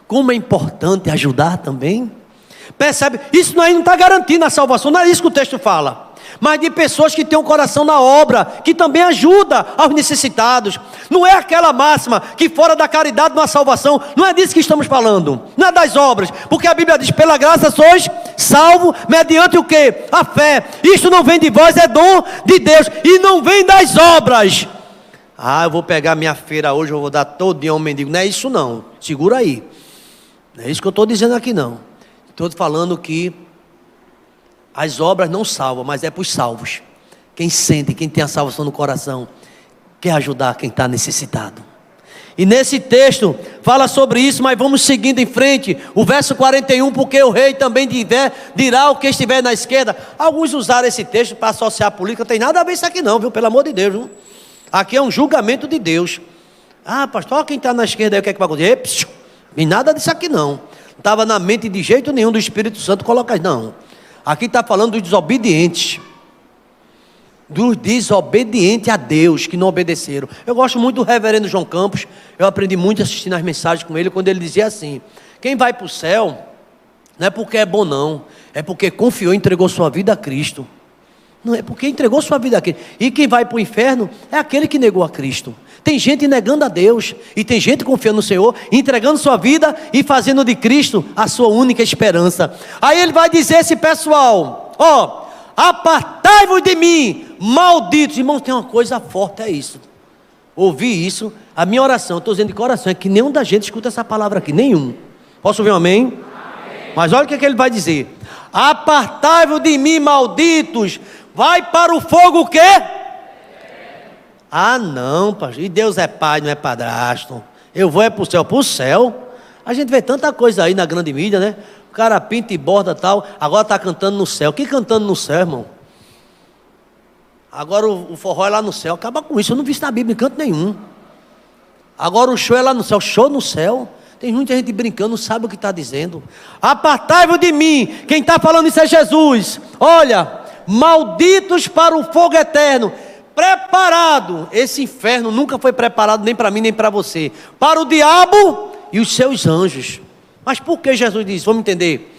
como é importante ajudar também? Percebe? Isso aí não está garantindo a salvação, não é isso que o texto fala. Mas de pessoas que têm um coração na obra, que também ajuda aos necessitados. Não é aquela máxima que fora da caridade não há salvação. Não é disso que estamos falando. Não é das obras. Porque a Bíblia diz, pela graça sois salvo mediante o quê? A fé. Isso não vem de vós, é dom de Deus. E não vem das obras. Eu vou pegar minha feira hoje, eu vou dar todo dia a um mendigo. Não é isso não. Segura aí. Não é isso que eu estou dizendo aqui não. Estou falando que as obras não salvam, mas é para os salvos. Quem sente, quem tem a salvação no coração, quer ajudar quem está necessitado. E nesse texto fala sobre isso, mas vamos seguindo em frente. O verso 41, porque o rei também dirá ao que estiver na esquerda. Alguns usaram esse texto para associar a política. Não tem nada a ver isso aqui não, viu? Pelo amor de Deus, viu? Aqui é um julgamento de Deus. Pastor, quem está na esquerda aí, o que é que vai acontecer? Nem nada disso aqui não. Não estava na mente de jeito nenhum do Espírito Santo colocar, não. Aqui está falando dos desobedientes. Dos desobedientes a Deus, que não obedeceram. Eu gosto muito do reverendo João Campos. Eu aprendi muito assistindo as mensagens com ele, quando ele dizia assim: quem vai para o céu, não é porque é bom não, é porque confiou e entregou sua vida a Cristo. Não é porque entregou sua vida a Cristo. E quem vai para o inferno é aquele que negou a Cristo. Tem gente negando a Deus, e tem gente confiando no Senhor, entregando sua vida e fazendo de Cristo a sua única esperança. Aí ele vai dizer esse pessoal: apartai-vos de mim, malditos. Irmãos, tem uma coisa forte, é isso. Ouvi isso, a minha oração, estou dizendo de coração, é que nenhum da gente escuta essa palavra aqui, nenhum. Posso ouvir um amém? Amém. Mas olha o que ele vai dizer: apartai-vos de mim, malditos, vai para o fogo o quê? Não, pastor, e Deus é pai, não é padrasto. Eu vou para o céu. Para o céu? A gente vê tanta coisa aí na grande mídia, né? O cara pinta e borda tal, agora está cantando no céu. Que cantando no céu, irmão? Agora o forró é lá no céu. Acaba com isso, eu não vi isso na Bíblia em canto nenhum. Agora o show é lá no céu. Show no céu? Tem muita gente brincando, não sabe o que está dizendo. Apartai-vos de mim. Quem está falando isso é Jesus. Olha, malditos para o fogo eterno, preparado. Esse inferno nunca foi preparado nem para mim nem para você, para o diabo e os seus anjos. Mas por que Jesus disse? Vamos entender.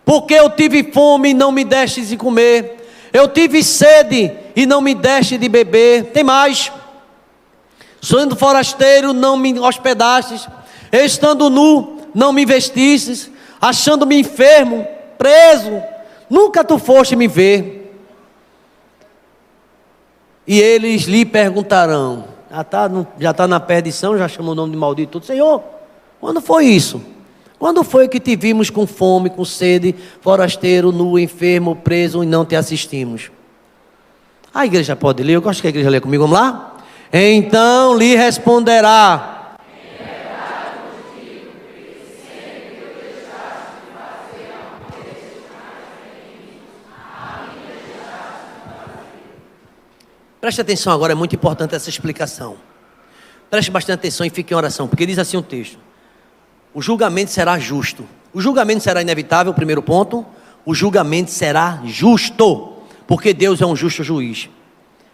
Porque eu tive fome e não me destes de comer, eu tive sede e não me deste de beber. Tem mais: sendo forasteiro não me hospedastes, estando nu não me vestistes, achando-me enfermo, preso, nunca tu foste me ver. E eles lhe perguntarão: já está na perdição, já chamou o nome de maldito tudo. Senhor, quando foi isso? Quando foi que te vimos com fome, com sede, forasteiro, nu, enfermo, preso e não te assistimos? A igreja pode ler? Eu gosto que a igreja lê comigo, vamos lá? Então lhe responderá: preste atenção agora, é muito importante essa explicação. Preste bastante atenção e fique em oração, porque diz assim o texto: o julgamento será justo. O julgamento será inevitável, primeiro ponto. O julgamento será justo, porque Deus é um justo juiz.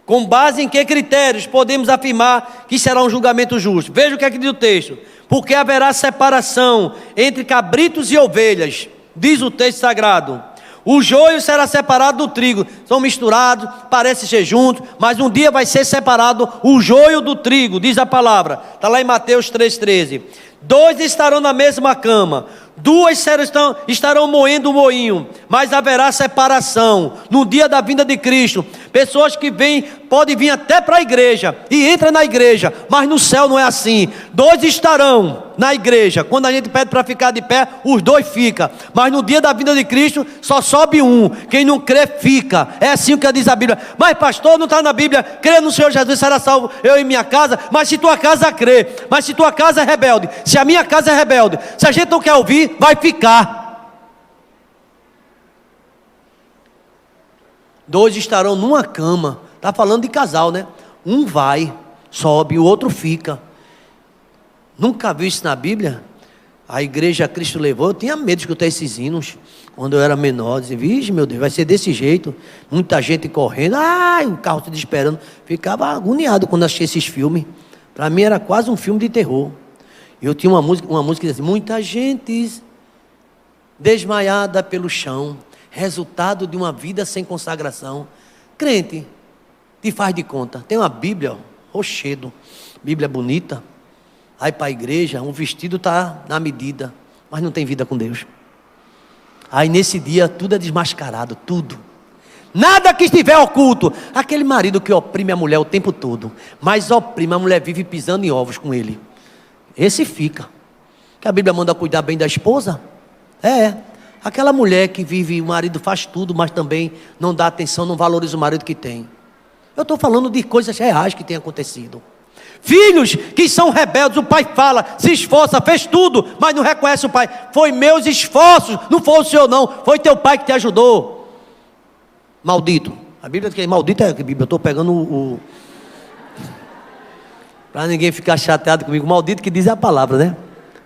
Com base em que critérios podemos afirmar que será um julgamento justo? Veja o que é que diz o texto: porque haverá separação entre cabritos e ovelhas, diz o texto sagrado. O joio será separado do trigo. São misturados, parecem ser juntos, mas um dia vai ser separado o joio do trigo, diz a palavra. Está lá em Mateus 3,13. 2 estarão na mesma cama, 2 estarão moendo o moinho, mas haverá separação no dia da vinda de Cristo. Pessoas que podem vir até para a igreja e entram na igreja, mas no céu não é assim. 2 estarão na igreja, quando a gente pede para ficar de pé, os 2 ficam, mas no dia da vinda de Cristo só sobe um. Quem não crê fica. É assim que diz a Bíblia. Mas pastor, não está na Bíblia: crê no Senhor Jesus será salvo eu e minha casa. Mas se tua casa crê, mas se tua casa é rebelde, se a minha casa é rebelde, se a gente não quer ouvir, vai ficar. 2 estarão numa cama. Está falando de casal, né? Um vai, sobe, o outro fica. Nunca vi isso na Bíblia. A igreja Cristo levou. Eu tinha medo de escutar esses hinos quando eu era menor. Dizia: vixe, meu Deus, vai ser desse jeito. Muita gente correndo, o carro te esperando. Ficava agoniado quando assistia esses filmes. Para mim era quase um filme de terror. Eu tinha uma música que dizia assim: muita gente desmaiada pelo chão, resultado de uma vida sem consagração. Crente, te faz de conta. Tem uma Bíblia, rochedo, Bíblia bonita. Aí para a igreja, um vestido está na medida, mas não tem vida com Deus. Aí nesse dia tudo é desmascarado, tudo. Nada que estiver oculto. Aquele marido que oprime a mulher o tempo todo, mas oprime, a mulher vive pisando em ovos com ele. Esse fica. Que a Bíblia manda cuidar bem da esposa. Aquela mulher que vive, o marido faz tudo, mas também não dá atenção, não valoriza o marido que tem. Eu estou falando de coisas reais que têm acontecido. Filhos que são rebeldes, o pai fala, se esforça, fez tudo, mas não reconhece o pai. Foi meus esforços, não foi o seu não, foi teu pai que te ajudou. Maldito. A Bíblia diz que maldito é a Bíblia. Eu estou pegando para ninguém ficar chateado comigo. Maldito que diz a palavra, né?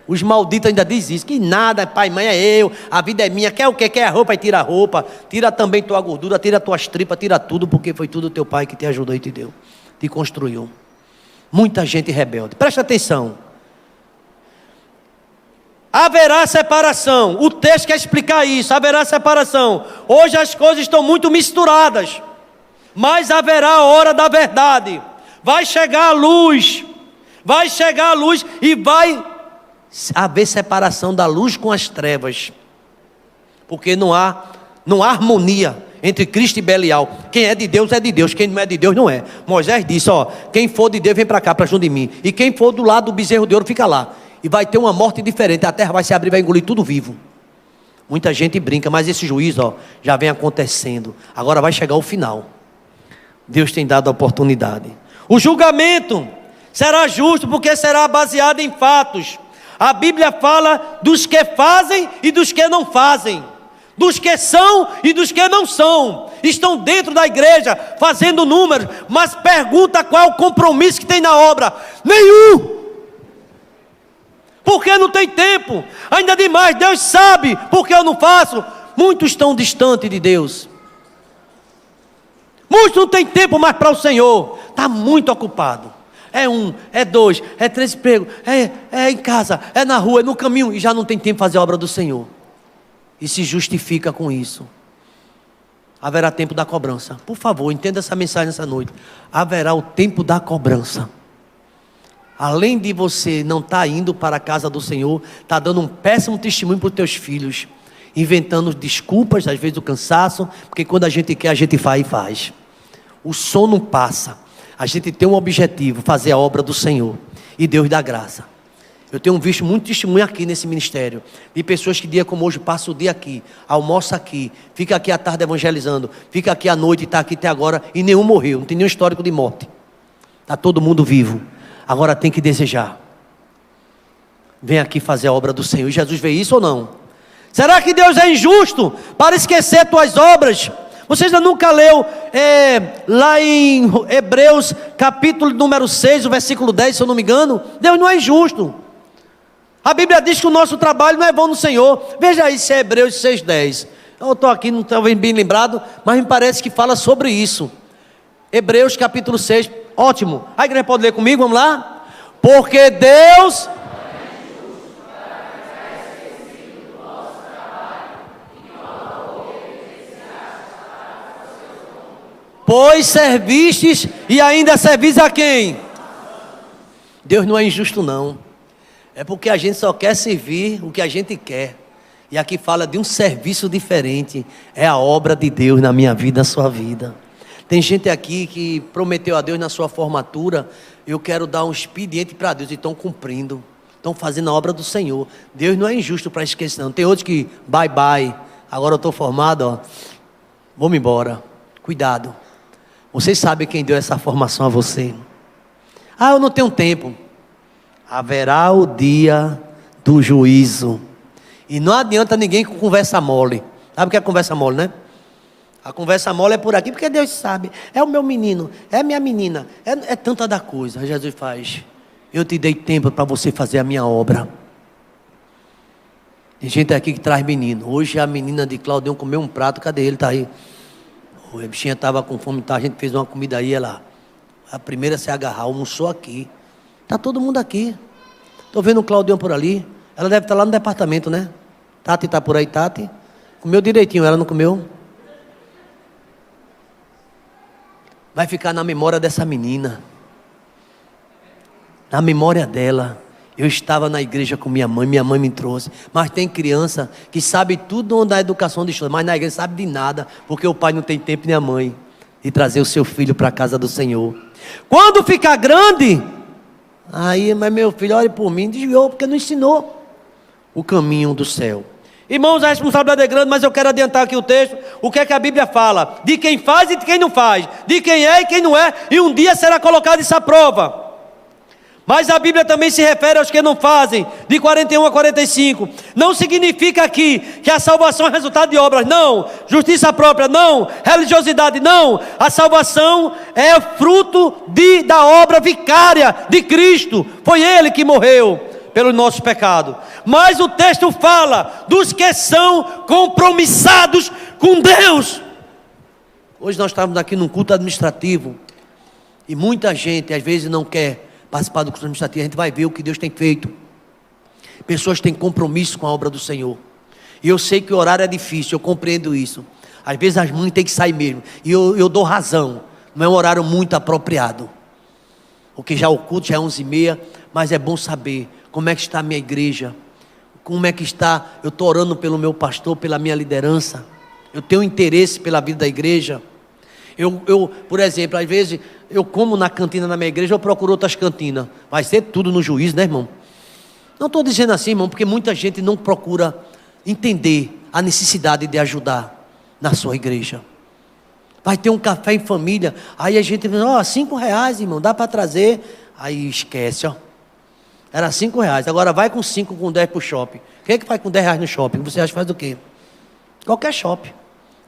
Os malditos ainda dizem isso. Que nada, pai, mãe é eu. A vida é minha. Quer o quê? Quer a roupa? E tira a roupa. Tira também tua gordura. Tira tuas tripas. Tira tudo. Porque foi tudo teu pai que te ajudou e te deu. Te construiu. Muita gente rebelde. Presta atenção. Haverá separação. O texto quer explicar isso. Haverá separação. Hoje as coisas estão muito misturadas, mas haverá a hora da verdade. Vai chegar a luz. Vai chegar a luz e vai haver separação da luz com as trevas. Porque não há harmonia entre Cristo e Belial. Quem é de Deus é de Deus, quem não é de Deus não é. Moisés disse: quem for de Deus vem para cá, para junto de mim, e quem for do lado do bezerro de ouro fica lá. E vai ter uma morte diferente, a terra vai se abrir, vai engolir tudo vivo. Muita gente brinca, mas esse juízo já vem acontecendo. Agora vai chegar o final. Deus tem dado a oportunidade. O julgamento será justo, porque será baseado em fatos. A Bíblia fala dos que fazem e dos que não fazem, dos que são e dos que não são. Estão dentro da igreja fazendo números, mas pergunta qual é o compromisso que tem na obra. Nenhum. Porque não tem tempo. Ainda demais, Deus sabe porque eu não faço. Muitos estão distantes de Deus. Muitos não têm tempo mais para o Senhor. Está muito ocupado. É 1, é 2, é 3 empregos. É em casa, é na rua, é no caminho. E já não tem tempo para fazer a obra do Senhor. E se justifica com isso. Haverá tempo da cobrança. Por favor, entenda essa mensagem essa noite. Haverá o tempo da cobrança. Além de você não estar indo para a casa do Senhor, está dando um péssimo testemunho para os teus filhos, inventando desculpas, às vezes o cansaço, porque quando a gente quer, a gente vai e faz. O sono passa. A gente tem um objetivo, fazer a obra do Senhor, e Deus dá graça. Eu tenho visto muito testemunho aqui nesse ministério, de pessoas que dia como hoje passam o dia aqui, almoça aqui, fica aqui à tarde evangelizando, fica aqui à noite e está aqui até agora, e nenhum morreu, não tem nenhum histórico de morte. Está todo mundo vivo. Agora tem que desejar. Vem aqui fazer a obra do Senhor. Jesus vê isso ou não? Será que Deus é injusto para esquecer tuas obras? Você já nunca leu lá em Hebreus capítulo número 6, o versículo 10, se eu não me engano? Deus não é injusto. A Bíblia diz que o nosso trabalho não é bom no Senhor. Veja aí se é Hebreus 6,10. Eu estou aqui, não estou bem lembrado, mas me parece que fala sobre isso. Hebreus capítulo 6, ótimo. A igreja pode ler comigo, vamos lá? Porque Deus... Pois servistes e ainda servis a quem? Deus não é injusto não. É porque a gente só quer servir o que a gente quer. E aqui fala de um serviço diferente. É a obra de Deus na minha vida, na sua vida. Tem gente aqui que prometeu a Deus na sua formatura: eu quero dar um expediente para Deus. E estão cumprindo. Estão fazendo a obra do Senhor. Deus não é injusto para esquecer não. Tem outros que, bye bye, agora eu estou formado, vou-me embora. Cuidado. Vocês sabem quem deu essa formação a você? Eu não tenho tempo. Haverá o dia do juízo. E não adianta ninguém com conversa mole. Sabe o que é conversa mole, né? A conversa mole é por aqui, porque Deus sabe. É o meu menino, é a minha menina. É tanta da coisa. Jesus faz: eu te dei tempo para você fazer a minha obra. Tem gente aqui que traz menino. Hoje a menina de Claudião comeu um prato. Cadê ele? Está aí. A bichinha estava com fome, a gente fez uma comida aí, ela, a primeira a se agarrar, almoçou aqui. Está todo mundo aqui. Estou vendo o Claudião por ali. Ela deve estar lá no departamento, né? Tati está por aí, Tati. Comeu direitinho, ela não comeu? Vai ficar na memória dessa menina. Na memória dela. Eu estava na igreja com minha mãe me trouxe. Mas tem criança que sabe tudo da educação de história, mas na igreja sabe de nada, porque o pai não tem tempo nem a mãe de trazer o seu filho para a casa do Senhor. Quando ficar grande, aí, mas meu filho, olhe por mim, desviou, porque não ensinou o caminho do céu. Irmãos, a responsabilidade é grande, mas eu quero adiantar aqui o texto. O que é que a Bíblia fala? De quem faz e de quem não faz, de quem é e quem não é, e um dia será colocado isso à prova. Mas a Bíblia também se refere aos que não fazem, de 41 a 45. Não significa aqui que a salvação é resultado de obras, não. Justiça própria, não. Religiosidade, não. A salvação é fruto da obra vicária de Cristo. Foi Ele que morreu pelo nosso pecado. Mas o texto fala dos que são compromissados com Deus. Hoje nós estávamos aqui num culto administrativo e muita gente às vezes não quer participar do culto administrativo. A gente vai ver o que Deus tem feito. Pessoas têm compromisso com a obra do Senhor. E eu sei que o horário é difícil, eu compreendo isso. Às vezes as mães têm que sair mesmo. E eu dou razão. Não é um horário muito apropriado. Porque já o culto já é 11h30. Mas é bom saber como é que está a minha igreja. Como é que está. Eu estou orando pelo meu pastor, pela minha liderança. Eu tenho interesse pela vida da igreja. Eu, por exemplo, às vezes eu como na cantina na minha igreja, eu procuro outras cantinas. Vai ser tudo no juízo, né, irmão? Não estou dizendo assim, irmão, porque muita gente não procura entender a necessidade de ajudar na sua igreja. Vai ter um café em família, aí a gente diz, ó, R$5, irmão, dá para trazer. Aí esquece, ó. Era R$5, agora vai com 5, com 10 para o shopping. Quem é que vai com R$10 no shopping? Você acha que faz o quê? Qualquer shopping.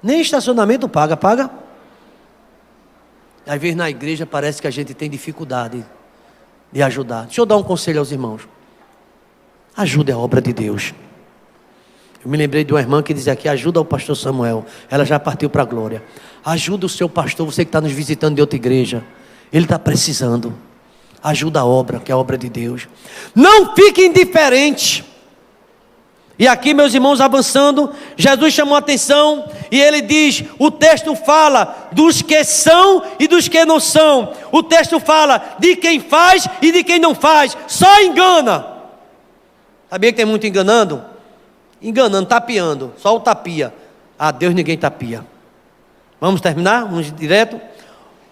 Nem estacionamento paga. Às vezes na igreja parece que a gente tem dificuldade de ajudar. Deixa eu dar um conselho aos irmãos. Ajude a obra de Deus. Eu me lembrei de uma irmã que dizia aqui, ajuda o pastor Samuel. Ela já partiu para a glória. Ajuda o seu pastor, você que está nos visitando de outra igreja. Ele está precisando. Ajuda a obra, que é a obra de Deus. Não fique indiferente. E aqui, meus irmãos, avançando, Jesus chamou a atenção e ele diz, o texto fala dos que são e dos que não são. O texto fala de quem faz e de quem não faz. Só engana. Sabia que tem muito enganando? Enganando, tapeando, só o tapia. A Deus ninguém tapia. Vamos terminar? Vamos direto?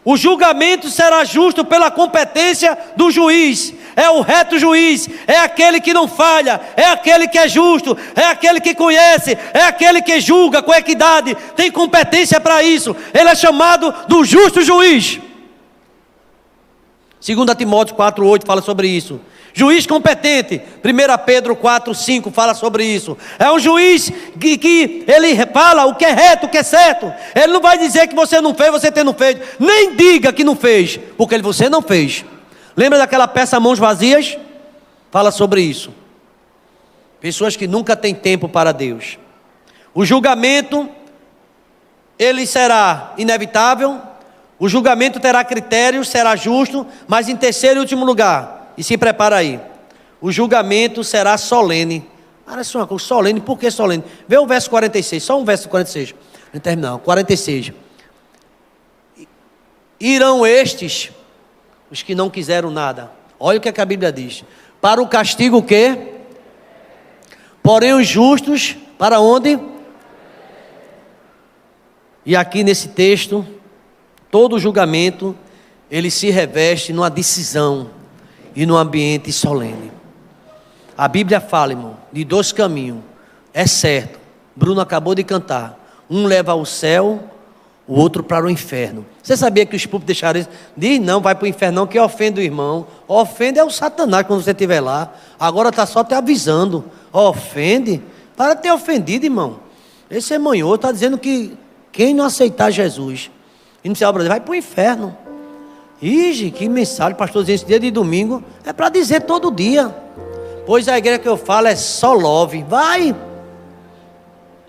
O julgamento será justo pela competência do juiz. É o reto juiz, é aquele que não falha, é aquele que é justo, é aquele que conhece, é aquele que julga com equidade, tem competência para isso. Ele é chamado do justo juiz. 2 Timóteo 4:8 fala sobre isso. Juiz competente. 1 Pedro 4:5 fala sobre isso. É um juiz que ele fala o que é reto, o que é certo. Ele não vai dizer que você não fez, você tendo feito. Nem diga que não fez, porque você não fez. Lembra daquela peça Mãos Vazias? Fala sobre isso. Pessoas que nunca têm tempo para Deus. O julgamento, ele será inevitável. O julgamento terá critérios, será justo. Mas em terceiro e último lugar, e se prepara aí, o julgamento será solene. Parece uma coisa solene, por que solene? Vê o verso 46, só um verso 46. Não terminar, 46. Irão estes, os que não quiseram nada. Olha o que a Bíblia diz. Para o castigo o quê? Porém os justos, para onde? E aqui nesse texto, todo julgamento, ele se reveste numa decisão e num ambiente solene. A Bíblia fala, irmão, de dois caminhos. É certo, Bruno acabou de cantar. Um leva ao céu, o outro para o inferno. Você sabia que os púlpitos deixaram isso? Diz não, vai para o inferno não, que ofende o irmão. Ofende é o Satanás quando você estiver lá. Agora está só te avisando. Ofende? Para de ter ofendido, irmão. Esse é manhoso, está dizendo que quem não aceitar Jesus e não se obra, vai para o inferno. Ige, que mensagem, pastor, dizendo esse dia de domingo. É para dizer todo dia. Pois a igreja que eu falo é só love. Vai.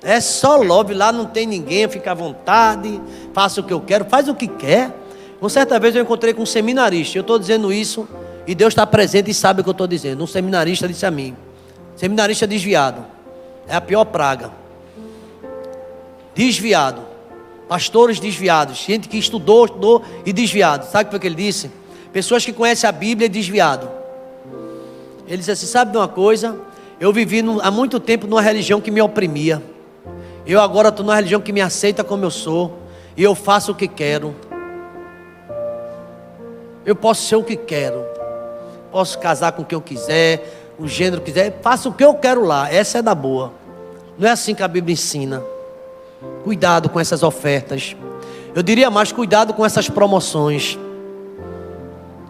É só love, lá não tem ninguém, fica à vontade, faça o que eu quero, faz o que quer. Uma certa vez eu encontrei com um seminarista, eu estou dizendo isso, e Deus está presente e sabe o que eu estou dizendo. Um seminarista disse a mim, seminarista desviado, é a pior praga. Desviado, pastores desviados, gente que estudou e desviado. Sabe o que foi que ele disse? Pessoas que conhecem a Bíblia e desviado. Ele disse assim, sabe de uma coisa? Eu vivi há muito tempo numa religião que me oprimia. Eu agora estou numa religião que me aceita como eu sou. E eu faço o que quero. Eu posso ser o que quero. Posso casar com quem eu quiser, o gênero que quiser. Faço o que eu quero lá. Essa é da boa. Não é assim que a Bíblia ensina. Cuidado com essas ofertas. Eu diria mais, cuidado com essas promoções.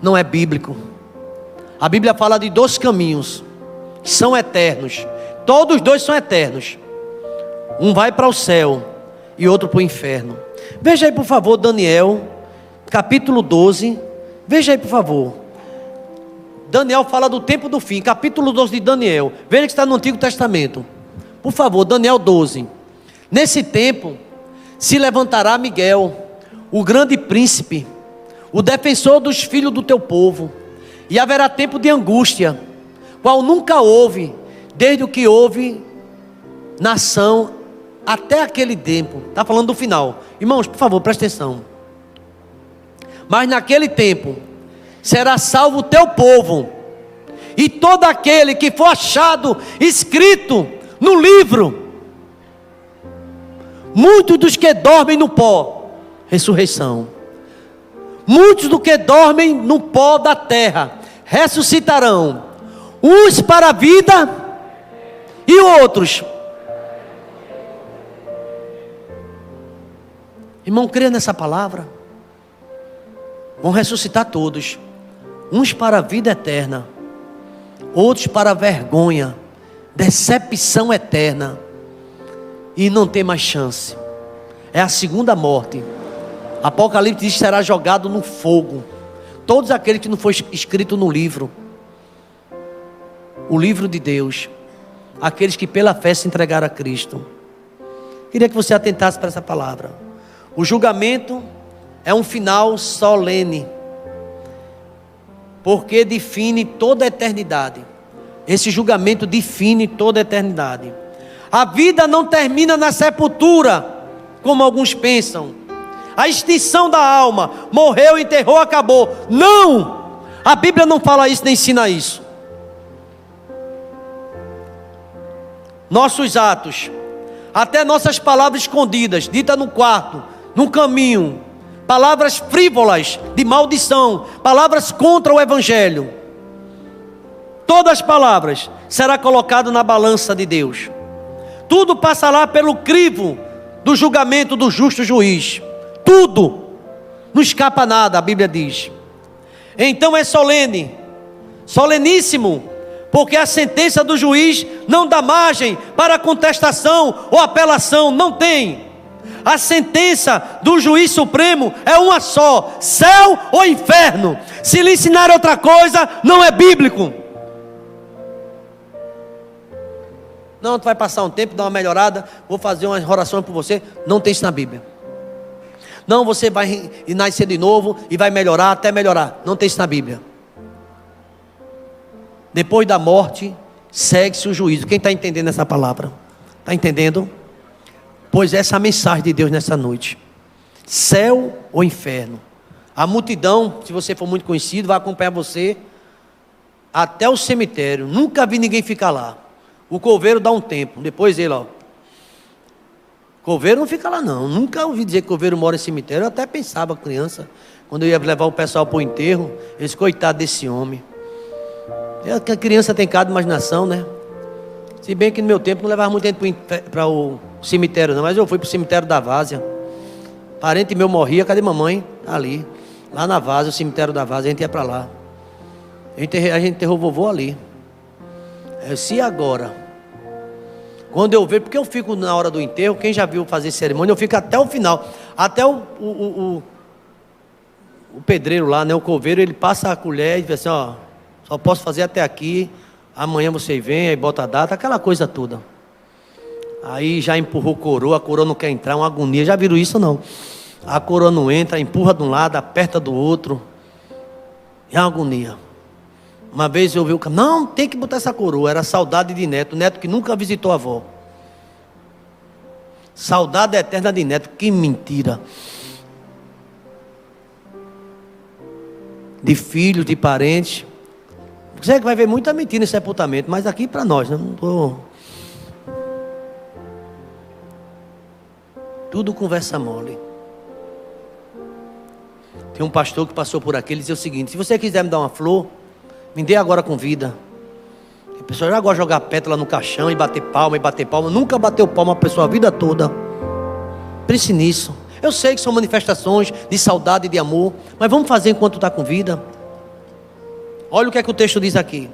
Não é bíblico. A Bíblia fala de 2 caminhos que são eternos. Todos os 2 são eternos. Um vai para o céu e outro para o inferno. Veja aí por favor Daniel, capítulo 12. Veja aí por favor. Daniel fala do tempo do fim, capítulo 12 de Daniel. Veja que está no Antigo Testamento. Por favor, Daniel 12. Nesse tempo se levantará Miguel, o grande príncipe, o defensor dos filhos do teu povo. E haverá tempo de angústia, qual nunca houve, desde o que houve nação até aquele tempo. Está falando do final. Irmãos, por favor, preste atenção. Mas naquele tempo será salvo o teu povo, e todo aquele que for achado escrito no livro. Muitos dos que dormem no pó, ressurreição. Muitos dos que dormem no pó da terra ressuscitarão, uns para a vida e outros. Irmão, creia nessa palavra. Vão ressuscitar todos, uns para a vida eterna, outros para a vergonha, decepção eterna, e não tem mais chance. É a segunda morte. Apocalipse diz que será jogado no fogo. Todos aqueles que não foi escrito no livro, o livro de Deus, aqueles que pela fé se entregaram a Cristo. Queria que você atentasse para essa palavra. O julgamento é um final solene, porque define toda a eternidade. Esse julgamento define toda a eternidade. A vida não termina na sepultura, como alguns pensam. A extinção da alma, morreu, enterrou, acabou. Não! A Bíblia não fala isso, nem ensina isso. Nossos atos, até nossas palavras escondidas, ditas no quarto, no caminho, palavras frívolas de maldição, palavras contra o Evangelho, todas as palavras será colocado na balança de Deus. Tudo passará pelo crivo do julgamento do justo juiz. Tudo, não escapa nada, a Bíblia diz. Então é solene, soleníssimo, porque a sentença do juiz não dá margem para contestação ou apelação, não tem. A sentença do juiz supremo é uma só: céu ou inferno. Se lhe ensinar outra coisa, não é bíblico. Não, tu vai passar um tempo, dar uma melhorada, vou fazer uma oração por você. Não tem isso na Bíblia. Não, você vai nascer de novo e vai melhorar até melhorar. Não tem isso na Bíblia. Depois da morte, segue-se o juízo. Quem está entendendo essa palavra? Está entendendo? Pois essa é a mensagem de Deus nessa noite. Céu ou inferno. A multidão, se você for muito conhecido, vai acompanhar você até o cemitério. Nunca vi ninguém ficar lá. O coveiro dá um tempo, depois ele, coveiro não fica lá não. Nunca ouvi dizer que coveiro mora em cemitério. Eu até pensava, criança, quando eu ia levar o pessoal para o enterro, eles, coitado desse homem. A criança tem cada imaginação, né? Se bem que no meu tempo não levava muito tempo para o cemitério não, mas eu fui para o cemitério da Várzea. Parente meu morria, cadê mamãe? Ali, lá na Várzea, o cemitério da Várzea, a gente ia para lá. A gente enterrou o vovô ali. Se agora, quando eu vejo, porque eu fico na hora do enterro, quem já viu fazer cerimônia, eu fico até o final, até o pedreiro lá, né, o coveiro, ele passa a colher e diz assim, só posso fazer até aqui, amanhã você vem, aí bota a data, aquela coisa toda. Aí já empurrou a coroa não quer entrar, uma agonia, já viram isso não? A coroa não entra, empurra de um lado, aperta do outro, é uma agonia. Uma vez eu ouvi o cara, não, tem que botar essa coroa. Era saudade de neto, neto que nunca visitou a avó. Saudade eterna de neto, que mentira. De filhos, de parentes. Você vai ver muita mentira em sepultamento, mas aqui para nós, né? Não tô... Tudo conversa mole. Tem um pastor que passou por aqui, ele dizia o seguinte: se você quiser me dar uma flor, me dê agora com vida. A pessoa já gosta de jogar pétala no caixão e bater palma. Nunca bateu palma a pessoa a vida toda. Pense nisso. Eu sei que são manifestações de saudade e de amor, mas vamos fazer enquanto está com vida. Olha o que é que o texto diz aqui.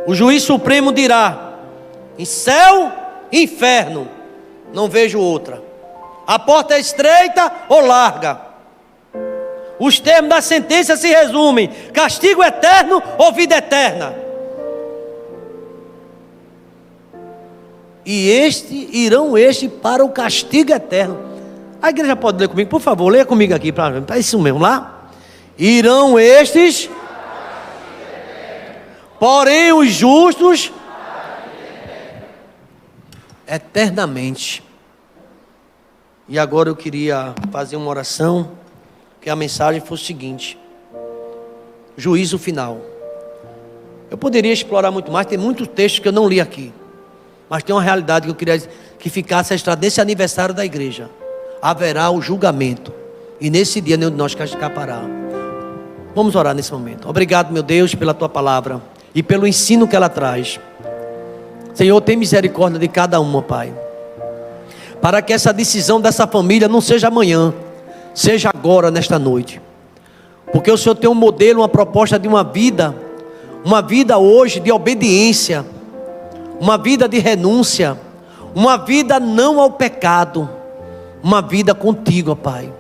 O juiz supremo dirá: em céu e inferno não vejo outra. A porta é estreita ou larga. Os termos da sentença se resumem: castigo eterno ou vida eterna. E irão para o castigo eterno. A igreja pode ler comigo, por favor, leia comigo aqui, para isso mesmo, lá. Irão estes, porém os justos, eternamente. E agora eu queria fazer uma oração, que a mensagem fosse o seguinte: juízo final. Eu poderia explorar muito mais, tem muitos textos que eu não li aqui, mas tem uma realidade que eu queria que ficasse registrada nesse aniversário da igreja. Haverá o julgamento, e nesse dia nenhum de nós escapará. Vamos orar nesse momento. Obrigado, meu Deus, pela tua palavra e pelo ensino que ela traz. Senhor, tem misericórdia de cada uma, Pai, para que essa decisão dessa família não seja amanhã, seja agora, nesta noite. Porque o Senhor tem um modelo, uma proposta de uma vida hoje de obediência, uma vida de renúncia, uma vida não ao pecado, uma vida contigo, ó Pai,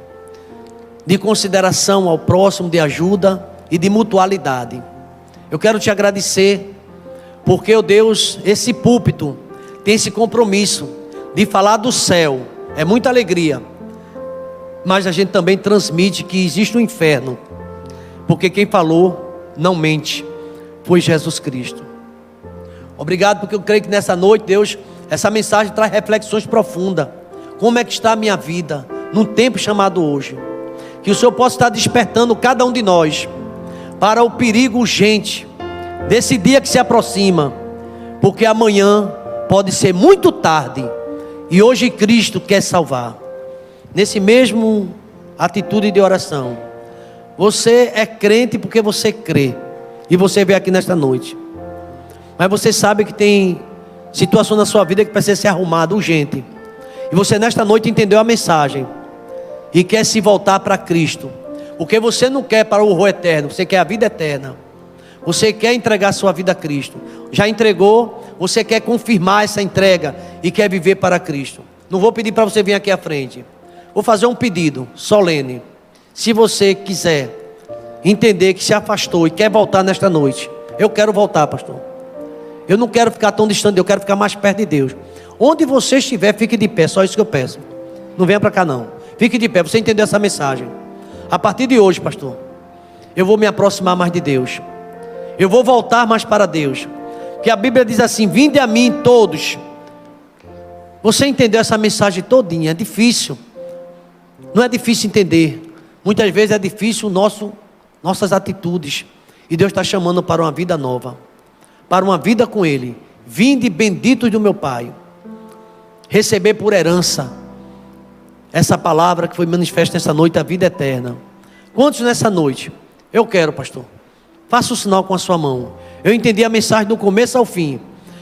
de consideração ao próximo, de ajuda e de mutualidade. Eu quero te agradecer, porque, ó Deus, esse púlpito tem esse compromisso de falar do céu. É muita alegria, mas a gente também transmite que existe um inferno, porque quem falou não mente, foi Jesus Cristo. Obrigado, porque eu creio que nessa noite, Deus, essa mensagem traz reflexões profundas. Como é que está a minha vida num tempo chamado hoje? Que o Senhor possa estar despertando cada um de nós para o perigo urgente desse dia que se aproxima, porque amanhã pode ser muito tarde, e hoje Cristo quer salvar. Nesse mesmo atitude de oração, você é crente porque você crê, e você veio aqui nesta noite, mas você sabe que tem situação na sua vida que precisa ser arrumada urgente, e você nesta noite entendeu a mensagem e quer se voltar para Cristo, porque você não quer para o horror eterno, você quer a vida eterna. Você quer entregar sua vida a Cristo, já entregou, você quer confirmar essa entrega e quer viver para Cristo. Não vou pedir para você vir aqui à frente, vou fazer um pedido solene. Se você quiser entender que se afastou e quer voltar nesta noite, eu quero voltar, pastor. Eu não quero ficar tão distante, eu quero ficar mais perto de Deus. Onde você estiver, fique de pé, só isso que eu peço. Não venha para cá não, fique de pé, você entendeu essa mensagem. A partir de hoje, pastor, eu vou me aproximar mais de Deus, eu vou voltar mais para Deus, que a Bíblia diz assim: vinde a mim todos. Você entendeu essa mensagem todinha? É difícil, não é difícil entender, muitas vezes é difícil nossas atitudes, e Deus está chamando para uma vida nova, para uma vida com Ele. Vinde benditos do meu Pai, receber por herança essa palavra que foi manifesta nessa noite, a vida eterna. Quantos nessa noite? Eu quero, pastor. Faça o sinal com a sua mão. Eu entendi a mensagem do começo ao fim.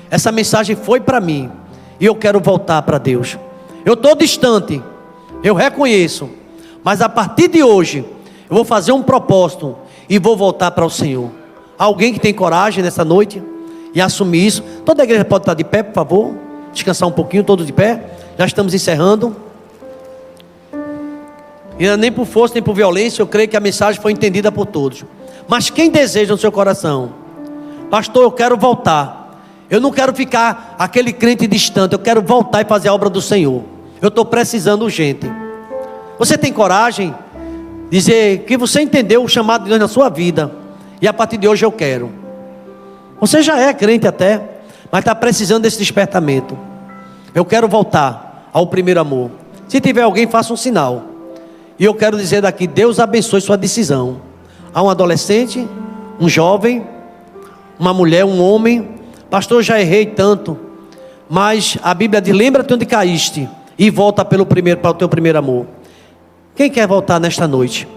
Essa mensagem foi para mim, e eu quero voltar para Deus. Eu estou distante, eu reconheço, mas a partir de hoje eu vou fazer um propósito e vou voltar para o Senhor. Alguém que tem coragem nessa noite e assumir isso? Toda a igreja pode estar de pé, por favor. Descansar um pouquinho, todos de pé. Já estamos encerrando. E nem por força, nem por violência, eu creio que a mensagem foi entendida por todos. Mas quem deseja no seu coração: pastor, eu quero voltar, eu não quero ficar aquele crente distante, eu quero voltar e fazer a obra do Senhor, eu estou precisando urgente. Você tem coragem dizer que você entendeu o chamado de Deus na sua vida, e a partir de hoje eu quero. Você já é crente até, mas está precisando desse despertamento. Eu quero voltar ao primeiro amor. Se tiver alguém, faça um sinal. E eu quero dizer daqui, Deus abençoe sua decisão. Há um adolescente, um jovem, uma mulher, um homem. Pastor, eu já errei tanto. Mas a Bíblia diz, lembra-te onde caíste e volta para o teu primeiro amor. Quem quer voltar nesta noite?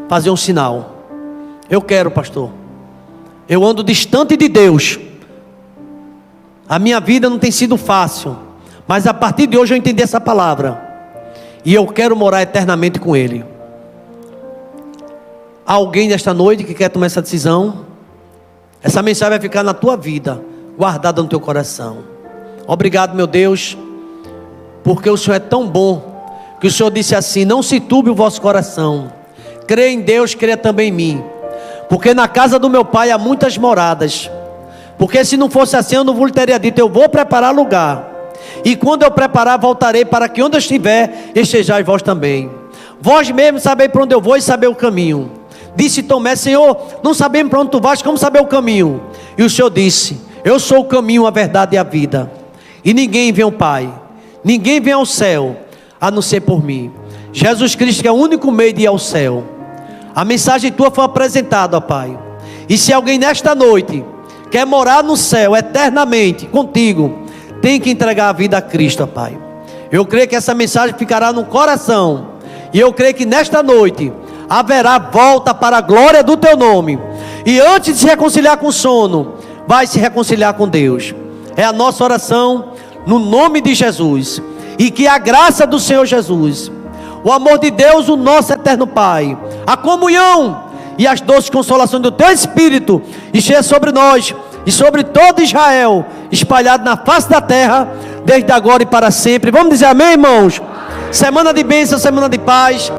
Fazer um sinal. Eu quero, pastor. Eu ando distante de Deus. A minha vida não tem sido fácil, mas a partir de hoje eu entendi essa palavra, e eu quero morar eternamente com Ele. Há alguém nesta noite que quer tomar essa decisão? Essa mensagem vai ficar na tua vida, guardada no teu coração. Obrigado, meu Deus, porque o Senhor é tão bom, que o Senhor disse assim: não se turbe o vosso coração, crê em Deus, crê também em mim, porque na casa do meu Pai há muitas moradas. Porque se não fosse assim, eu não vos teria dito, eu vou preparar lugar, e quando eu preparar, voltarei, para que onde eu estiver, estejais vós também. Vós mesmos sabeis para onde eu vou e saber o caminho. Disse Tomé: Senhor, não sabemos para onde tu vais, como saber o caminho? E o Senhor disse: eu sou o caminho, a verdade e a vida, e ninguém vem ao Pai, ninguém vem ao céu, a não ser por mim. Jesus Cristo que é o único meio de ir ao céu. A mensagem tua foi apresentada, ó Pai. E se alguém nesta noite quer morar no céu eternamente contigo, tem que entregar a vida a Cristo, ó Pai. Eu creio que essa mensagem ficará no coração, e eu creio que nesta noite haverá volta para a glória do teu nome, e antes de se reconciliar com o sono, vai se reconciliar com Deus. É a nossa oração no nome de Jesus, e que a graça do Senhor Jesus, o amor de Deus, o nosso eterno Pai, a comunhão e as doces consolações do teu Espírito esteja sobre nós e sobre todo Israel, espalhado na face da terra, desde agora e para sempre. Vamos dizer amém, irmãos? Semana de bênção, semana de paz.